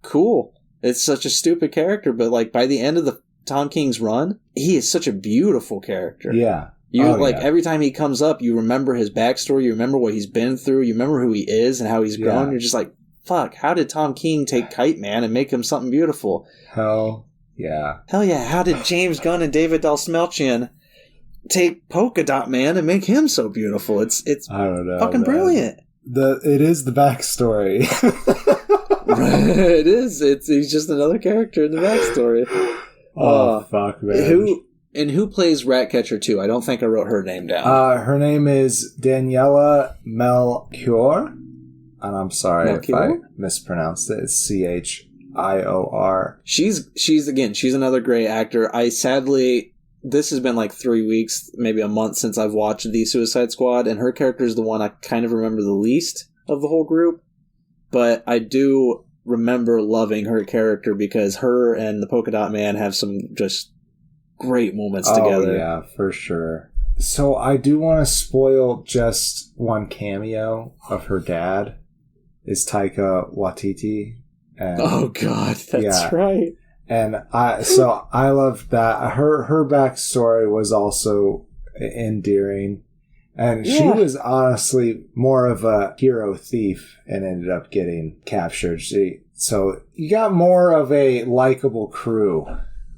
cool. It's such a stupid character, but like by the end of the Tom King's run, he is such a beautiful character. Yeah. Every time he comes up, you remember his backstory, you remember what he's been through, you remember who he is and how he's grown. You're just like, fuck, how did Tom King take Kite Man and make him something beautiful? Hell yeah. Hell yeah. How did James Gunn and David Dastmalchian take Polka Dot Man and make him so beautiful? It's I don't know, fucking brilliant. It is the backstory. It is. He's just another character in the backstory. Oh, fuck, man. Who plays Ratcatcher 2? I don't think I wrote her name down. Her name is Daniela Melchior. And I'm sorry if I mispronounced it. It's Chior. She's another great actor. This has been like 3 weeks, maybe a month since I've watched The Suicide Squad, and her character is the one I kind of remember the least of the whole group. But I do remember loving her character because her and the Polka Dot Man have some just great moments together. Oh, yeah, for sure. So I do want to spoil just one cameo of her dad. Is Taika Waititi. And, oh God, that's right. And I loved that. Her backstory was also endearing. And she was honestly more of a hero thief and ended up getting captured. So you got more of a likable crew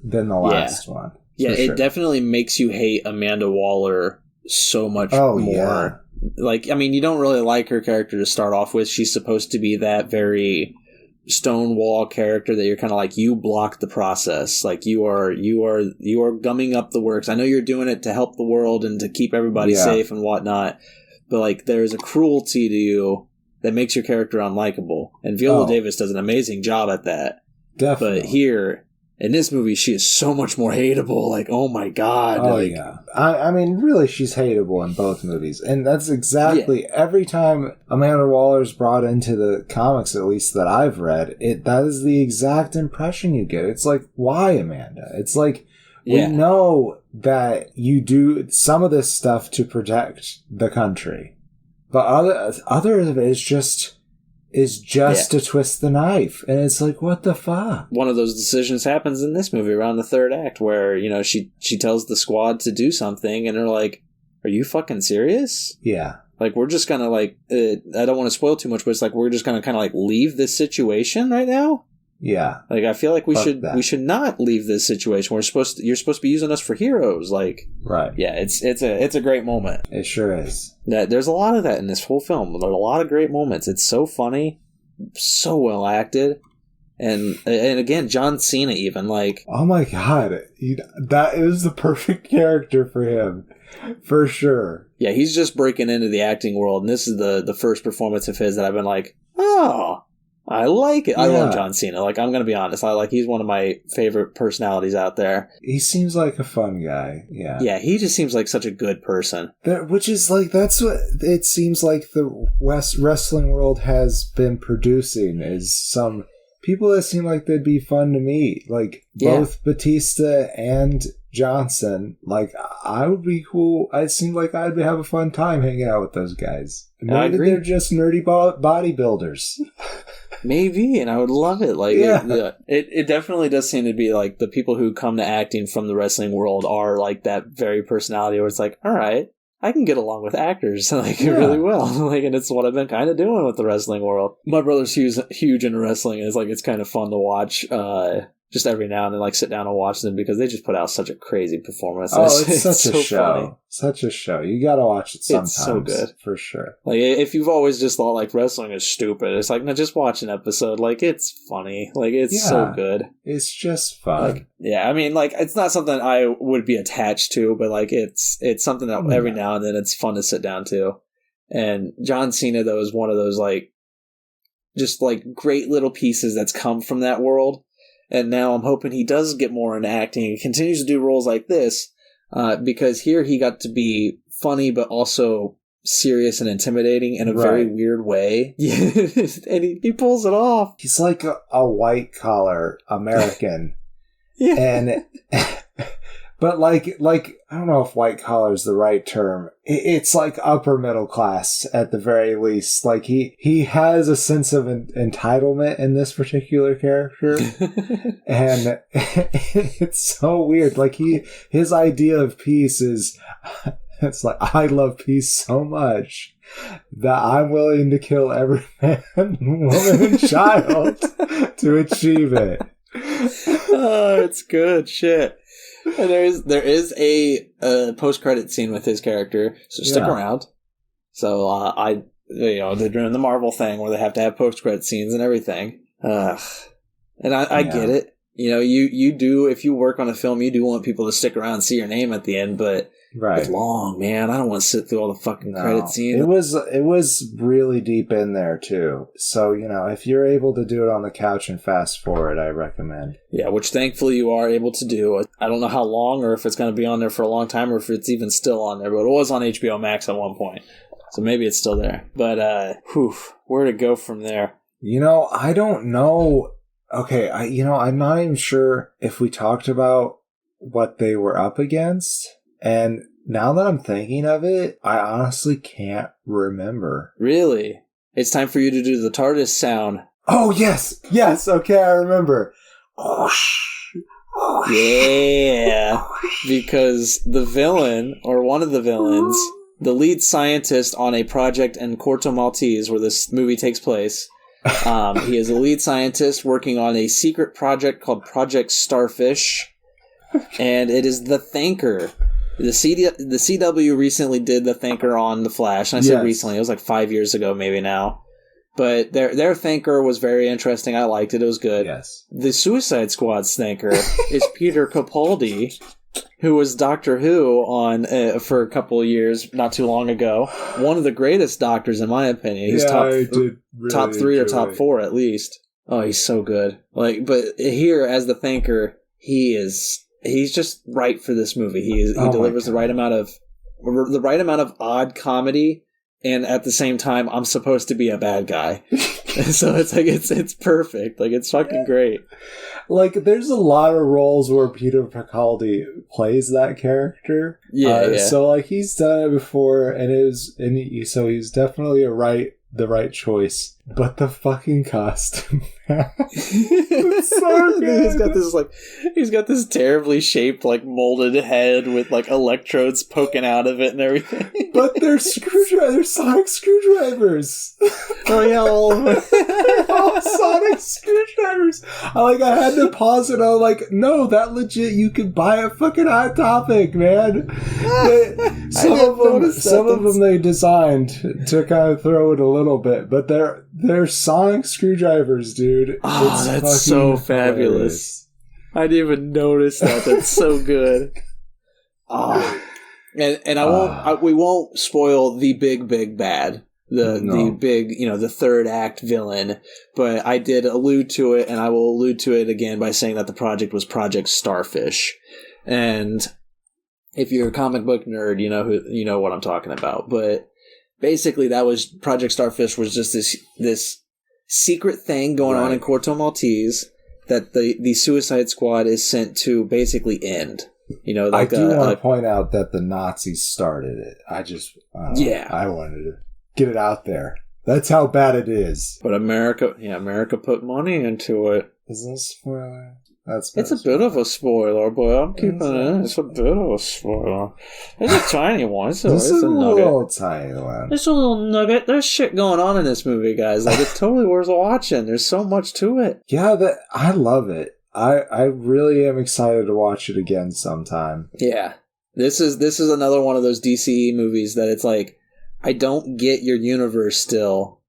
than the last one. Yeah, it definitely makes you hate Amanda Waller so much more. Yeah. Like, I mean, you don't really like her character to start off with. She's supposed to be that very Stonewall character that you're kind of like, you block the process. Like, you are gumming up the works. I know you're doing it to help the world and to keep everybody safe and whatnot, but like, there's a cruelty to you that makes your character unlikable. And Viola Davis does an amazing job at that. Definitely. But here, In this movie, she is so much more hateable. Like, oh my god. Oh, like, yeah. I mean, really, she's hateable in both movies. And that's exactly every time Amanda Waller's brought into the comics, at least that I've read, that is the exact impression you get. It's like, why, Amanda? It's like, we know that you do some of this stuff to protect the country. But other of it is just to twist the knife. And it's like, what the fuck? One of those decisions happens in this movie around the third act where, you know, she tells the squad to do something and they're like, are you fucking serious? Yeah. Like, we're just gonna, like, I don't want to spoil too much, but it's like, we're just gonna kind of, like, leave this situation right now? Yeah. Like, I feel like we should not leave this situation. You're supposed to be using us for heroes. Like, right. Yeah, it's a great moment. It sure is. There's a lot of that in this whole film. There's a lot of great moments. It's so funny, so well acted, and again, John Cena even, like, oh my god, that is the perfect character for him, for sure. Yeah, he's just breaking into the acting world, and this is the first performance of his that I've been like, oh, I like it. I love John Cena. Like, I'm going to be honest. He's one of my favorite personalities out there. He seems like a fun guy. Yeah. Yeah, he just seems like such a good person. Which is like, that's what it seems like the wrestling world has been producing, is some people that seem like they'd be fun to meet. Like, both Batista and Johnson. Like, I would be cool. It seemed like I'd have a fun time hanging out with those guys. Maybe they're just nerdy bodybuilders. Maybe, and I would love it. Like, it definitely does seem to be like the people who come to acting from the wrestling world are like that very personality where it's like, all right, I can get along with actors like really well. Like, and it's what I've been kind of doing with the wrestling world. My brother's huge into wrestling, and it's kind of fun to watch. Just every now and then, like, sit down and watch them because they just put out such a crazy performance. Oh, it's such a show. Funny. Such a show. You gotta watch it sometimes. It's so good. For sure. Like, if you've always just thought, like, wrestling is stupid, it's like, no, just watch an episode. Like, it's funny. Like, it's so good. It's just fun. Like, I mean, like, it's not something I would be attached to, but, like, it's something that every now and then it's fun to sit down to. And John Cena, though, is one of those, like, just, like, great little pieces that's come from that world. And now I'm hoping he does get more into acting and continues to do roles like this, because here he got to be funny but also serious and intimidating in a very weird way. And he pulls it off. He's like a white-collar American. And... But like I don't know if white collar is the right term. It's like upper middle class at the very least. Like he has a sense of entitlement in this particular character, and it's so weird. Like his idea of peace is, it's like, I love peace so much that I'm willing to kill every man, woman, and child to achieve it. Oh, it's good shit. And there is a post-credit scene with his character, so stick around. So they're doing the Marvel thing where they have to have post-credit scenes and everything. And I get it. You know, you do, if you work on a film, you do want people to stick around and see your name at the end, but it's long, man. I don't want to sit through all the fucking credit scenes. It was really deep in there too. So, you know, if you're able to do it on the couch and fast forward, I recommend. Yeah, which thankfully you are able to do. I don't know how long or if it's going to be on there for a long time or if it's even still on there, but it was on HBO Max at one point. So maybe it's still there. But where to go from there? You know, I don't know. Okay, I'm not even sure if we talked about what they were up against. And now that I'm thinking of it, I honestly can't remember. Really? It's time for you to do the TARDIS sound. Oh, yes! Yes, okay, I remember. Yeah, because the villain, or one of the villains, the lead scientist on a project in Corto Maltese, where this movie takes place, he is a lead scientist working on a secret project called Project Starfish, and it is the Thinker. The CW recently did the Thinker on The Flash, and I said recently, it was like 5 years ago maybe now. But their Thinker was very interesting. I liked it. It was good. Yes. The Suicide Squad's Thinker is Peter Capaldi, who was Doctor Who on for a couple of years, not too long ago. One of the greatest doctors, in my opinion. He's top 3 or top 4 at least. Oh, he's so good. But here as the Thinker, he's just right for this movie. He delivers the right amount of odd comedy, and at the same time, I'm supposed to be a bad guy. So it's like it's perfect. Like, it's fucking great. Like, there's a lot of roles where Peter Capaldi plays that character. Yeah. So like, he's done it before, so he's definitely the right choice. But the fucking costume, it's so good. He's got this terribly shaped, like, molded head with, like, electrodes poking out of it and everything. But they're sonic screwdrivers. Oh yeah, all of them. They're all sonic screwdrivers. I had to pause it. I was like, no, that legit, you could buy a fucking Hot Topic, man. Some of them they designed to kind of throw it a little bit, but they're sonic screwdrivers, dude. Oh, that's so fabulous. I didn't even notice that. That's so good. Oh. And we won't spoil the big bad. The big, the third act villain, but I did allude to it, and I will allude to it again by saying that the project was Project Starfish. And if you're a comic book nerd, you know what I'm talking about. But basically, that was Project Starfish was just this secret thing going on in Corto Maltese that the Suicide Squad is sent to basically end. I do want to point out that the Nazis started it. I wanted to get it out there. That's how bad it is. But America put money into it. Is this a spoiler? It's a bit of a spoiler, but I'm keeping it in. It's a bit of a spoiler. It's a tiny one. It's a little tiny one. It's a little nugget. There's shit going on in this movie, guys. Like, it's totally worth watching. There's so much to it. Yeah, I love it. I really am excited to watch it again sometime. Yeah. This is another one of those DCE movies that it's like, I don't get your universe still,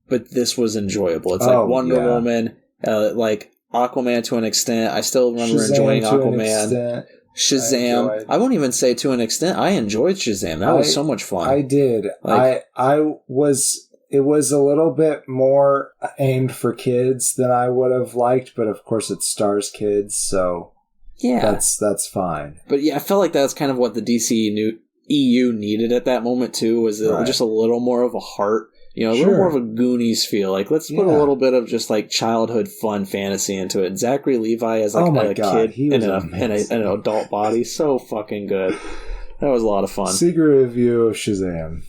but this was enjoyable. It's like Wonder Woman, like Aquaman to an extent. I still remember enjoying Aquaman. Shazam. I won't even say to an extent. I enjoyed Shazam. That was so much fun. I did. It was a little bit more aimed for kids than I would have liked, but of course it stars kids, so yeah, that's fine. But yeah, I felt like that's kind of what the DC EU needed at that moment too, was just a little more of a heart, a little more of a Goonies feel. Like, let's put a little bit of just like childhood fun fantasy into it. Zachary Levi as like kid in an adult body, so fucking good. That was a lot of fun. Secret review of Shazam.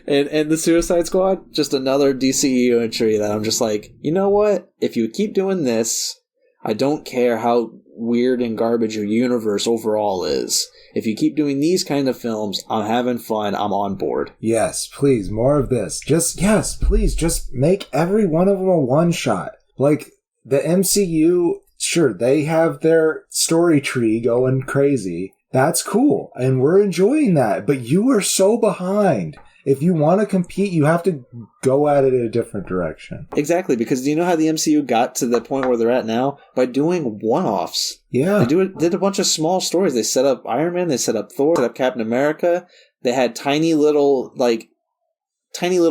and the Suicide Squad, just another DCEU entry that I'm just like, you know what? If you keep doing this, I don't care how weird and garbage your universe overall is. If you keep doing these kind of films, I'm having fun. I'm on board. Yes, please, more of this. Please, just make every one of them a one-shot. Like, the MCU, sure, they have their story tree going crazy. That's cool, and we're enjoying that. But you are so behind. If you want to compete, you have to go at it in a different direction. Exactly, because do you know how the MCU got to the point where they're at now? By doing one-offs. Yeah. They did a bunch of small stories. They set up Iron Man, they set up Thor, set up Captain America. They had tiny little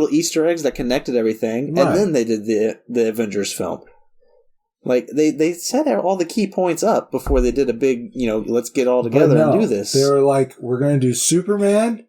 Easter eggs that connected everything, and then they did the Avengers film. Like, they set all the key points up before they did a big, let's get all together and do this. They were like, we're going to do Superman,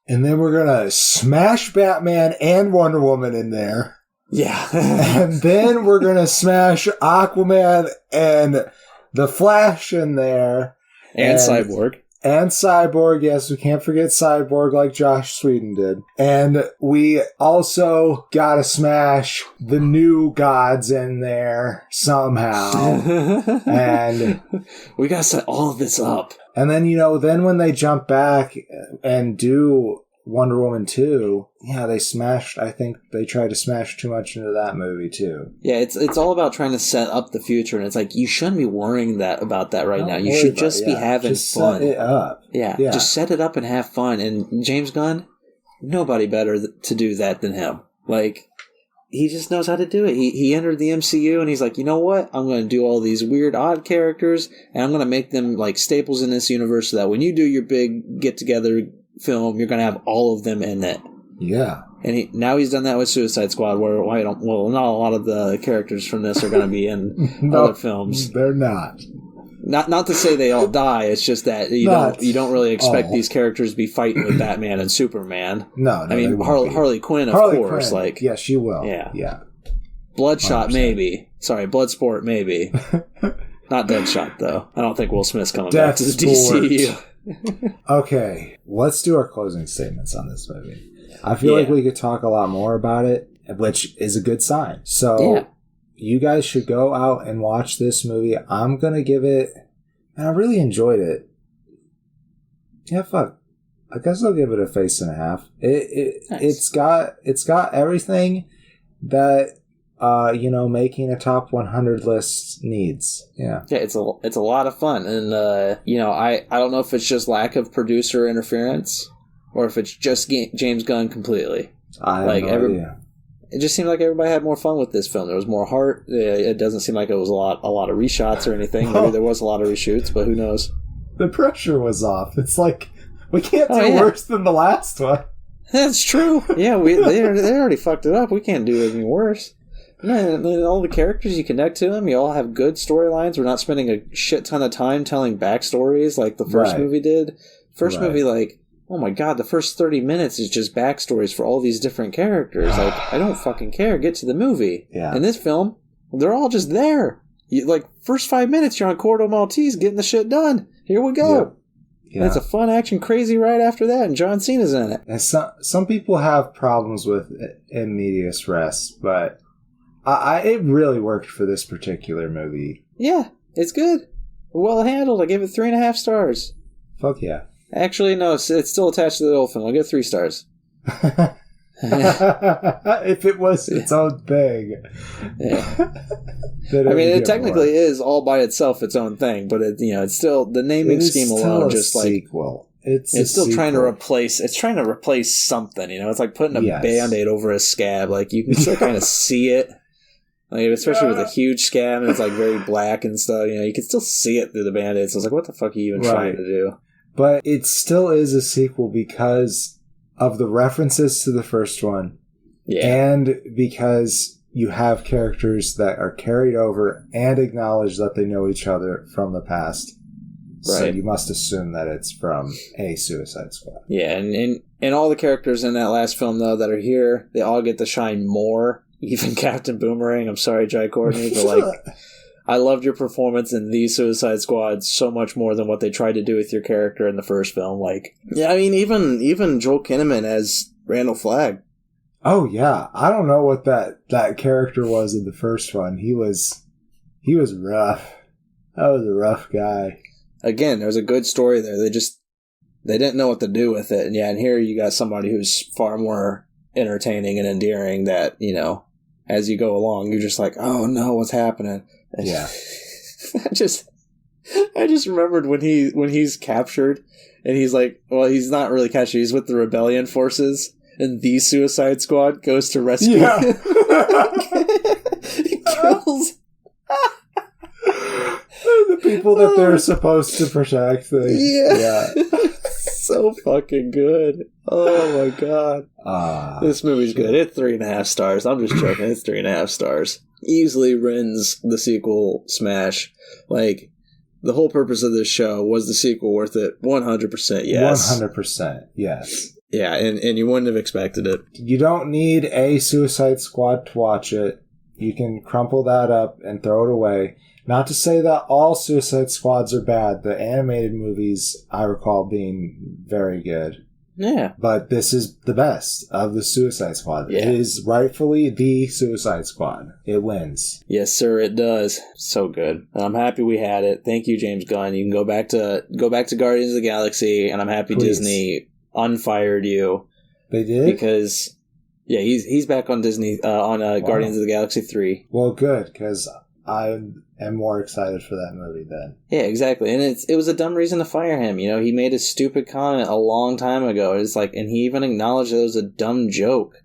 and then we're going to smash Batman and Wonder Woman in there. Yeah. And then we're going to smash Aquaman and the Flash in there. And Cyborg. And Cyborg, yes, we can't forget Cyborg like Josh Sweden did. And we also gotta smash the new gods in there somehow. And we gotta set all of this up. And then, then when they jump back and do Wonder Woman 2, I think they tried to smash too much into that movie too. Yeah, it's all about trying to set up the future, and it's like, you shouldn't be worrying about that right now. You should just be having fun. Set it up. Yeah, just set it up and have fun. And James Gunn, nobody better to do that than him. Like, he just knows how to do it. He entered the MCU, and he's like, you know what? I'm going to do all these weird, odd characters, and I'm going to make them like staples in this universe so that when you do your big get-together film, you're going to have all of them in it. Yeah. And now he's done that with Suicide Squad, where not a lot of the characters from this are going to be in other films. They're not. Not to say they all die. It's just that you don't really expect these characters to be fighting with Batman and Superman. No, I mean Harley Quinn, of course. Quinn. Like, yeah, she will. Yeah. Bloodshot, 100%. Maybe. Sorry, Bloodsport, maybe. Not Deadshot, though. I don't think Will Smith's coming back to the DCU. Okay, let's do our closing statements on this movie. I feel like we could talk a lot more about it, which is a good sign. So, you guys should go out and watch this movie. I'm going to give it... And I really enjoyed it. Yeah, fuck. I guess I'll give it a face and a half. Nice. It's got everything that... making a top 100 list needs. Yeah, it's a lot of fun, and I don't know if it's just lack of producer interference or if it's just James Gunn completely. I have no idea. It just seemed like everybody had more fun with this film. There was more heart. It doesn't seem like it was a lot of reshots or anything. Maybe there was a lot of reshoots, but who knows? The pressure was off. It's like we can't do worse than the last one. That's true. Yeah, they already fucked it up. We can't do any worse. Man, all the characters, you connect to them. You all have good storylines. We're not spending a shit ton of time telling backstories like the first movie did. First movie, like, oh my god, the first 30 minutes is just backstories for all these different characters. Like, I don't fucking care. Get to the movie. Yeah. In this film, they're all just there. First 5 minutes, you're on Cordo Maltese getting the shit done. Here we go. Yeah. And it's a fun action crazy right after that, and John Cena's in it. And some people have problems with in medias res, but... it really worked for this particular movie. Yeah, it's good. Well handled. I give it 3.5 stars. Fuck yeah. Actually, no, it's still attached to the old film. I'll give it 3 stars. If it was its own thing. Yeah. I mean, it technically is all by itself its own thing, but it's still the naming scheme alone. Just like sequel. It's still sequel. trying to replace. It's trying to replace something. It's like putting a Band-Aid over a scab. Like you can still kind of see it. Like, especially with a huge scab and it's like very black and stuff, you can still see it through the Band-Aid. So it's like, what the fuck are you even trying to do? But it still is a sequel because of the references to the first one. Yeah. And because you have characters that are carried over and acknowledge that they know each other from the past. Right. So you must assume that it's from a Suicide Squad. Yeah, and all the characters in that last film, though, that are here, they all get to shine more. Even Captain Boomerang, I'm sorry, Jai Courtney, but I loved your performance in the Suicide Squad so much more than what they tried to do with your character in the first film. I mean, even Joel Kinnaman as Randall Flagg. Oh yeah, I don't know what that character was in the first one. He was rough. That was a rough guy. Again, there's a good story there. They didn't know what to do with it, and here you got somebody who's far more entertaining and endearing. That as you go along, you're just like, oh no, what's happening? Yeah. I just remembered when he's captured and he's like, well, he's not really captured. He's with the rebellion forces, and the Suicide Squad goes to rescue him. He kills the people that they're supposed to protect. Yeah. So fucking good. Oh my god. This movie's good. It's 3.5 stars. I'm just joking. It's 3.5 stars. Easily wins the sequel smash. The whole purpose of this show was the sequel worth it. 100% yes. 100% yes. Yeah, and you wouldn't have expected it. You don't need a Suicide Squad to watch it. You can crumple that up and throw it away. Not to say that all Suicide Squads are bad. The animated movies, I recall being very good. Yeah. But this is the best of the Suicide Squad. Yeah. It is rightfully the Suicide Squad. It wins. Yes, sir, it does. So good. I'm happy we had it. Thank you, James Gunn. You can go back to Guardians of the Galaxy, and I'm happy Disney unfired you. They did? Because, yeah, he's back on Disney, Guardians of the Galaxy 3. Well, good, because I am more excited for that movie then. Yeah, exactly. And it was a dumb reason to fire him. He made a stupid comment a long time ago. It's and he even acknowledged that it was a dumb joke.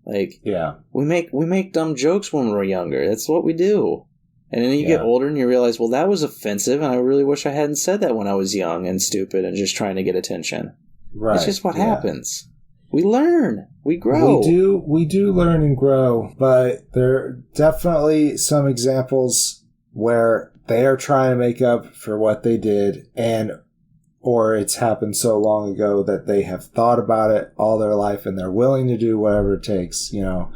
Yeah. We make dumb jokes when we're younger. That's what we do. And then you get older and you realize, well, that was offensive, and I really wish I hadn't said that when I was young and stupid and just trying to get attention. Right. It's just what happens. We learn. We grow. We do learn and grow, but there are definitely some examples where they are trying to make up for what they did, or it's happened so long ago that they have thought about it all their life and they're willing to do whatever it takes, Yeah.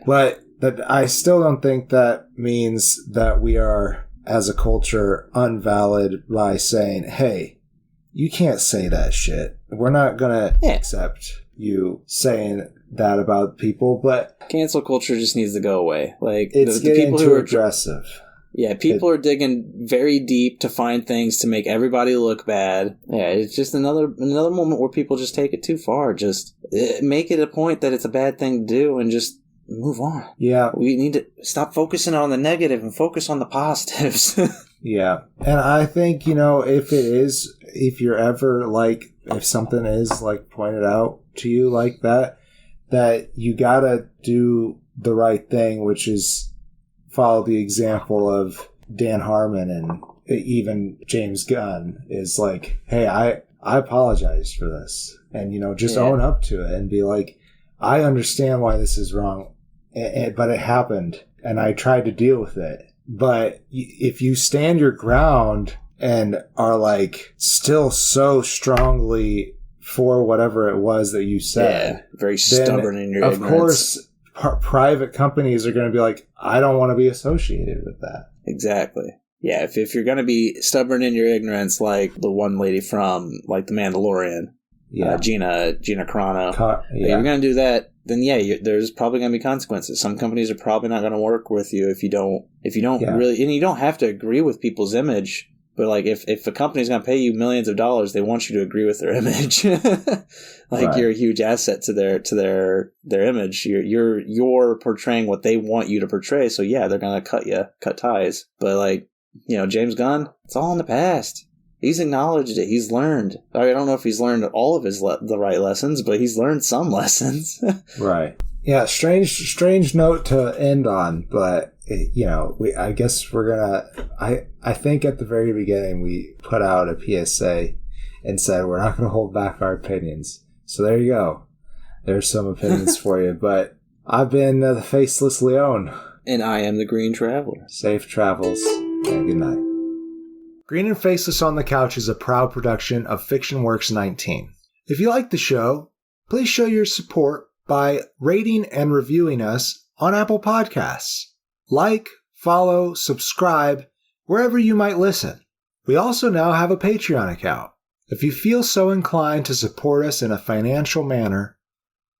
But that I still don't think that means that we are, as a culture, unvalid by saying, hey, you can't say that shit. We're not going to accept you saying that about people, but cancel culture just needs to go away. Like, it's the getting people too who are aggressive. Yeah, people are digging very deep to find things to make everybody look bad. Yeah, it's just another moment where people just take it too far. Just make it a point that it's a bad thing to do and just move on. Yeah. We need to stop focusing on the negative and focus on the positives. Yeah. And I think, if you're ever if something is pointed out to you like that you gotta do the right thing, which is follow the example of Dan Harmon, and even James Gunn is like, hey, I apologize for this. And, just own up to it and be like, I understand why this is wrong, but it happened and I tried to deal with it. But if you stand your ground and are still so strongly for whatever it was that you said, very stubborn in your ignorance. Of course, private companies are going to be like, I don't want to be associated with that. Exactly. Yeah, if you're going to be stubborn in your ignorance, like the one lady from The Mandalorian, Gina Carano, you're going to do that, then there's probably going to be consequences. Some companies are probably not going to work with you if you don't really, and you don't have to agree with people's image. But if a company's going to pay you millions of dollars, they want you to agree with their image. Right. You're a huge asset to their image. You're portraying what they want you to portray. So they're going to cut ties. But James Gunn, it's all in the past. He's acknowledged it. He's learned. I don't know if he's learned all of the right lessons, but he's learned some lessons. Right. Yeah. Strange note to end on, but. I guess we're gonna. I think at the very beginning we put out a PSA and said we're not gonna hold back our opinions. So there you go. There's some opinions for you. But I've been the Faceless Leon, and I am the Green Traveler. Safe travels and good night. Green and Faceless on the Couch is a proud production of FictionWorks 19. If you like the show, please show your support by rating and reviewing us on Apple Podcasts. Like, follow, subscribe, wherever you might listen. We also now have a Patreon account. If you feel so inclined to support us in a financial manner,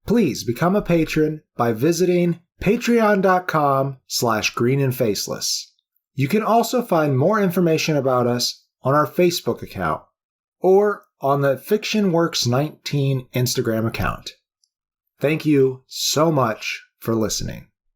please become a patron by visiting patreon.com/greenandfaceless. You can also find more information about us on our Facebook account or on the FictionWorks 19 Instagram account. Thank you so much for listening.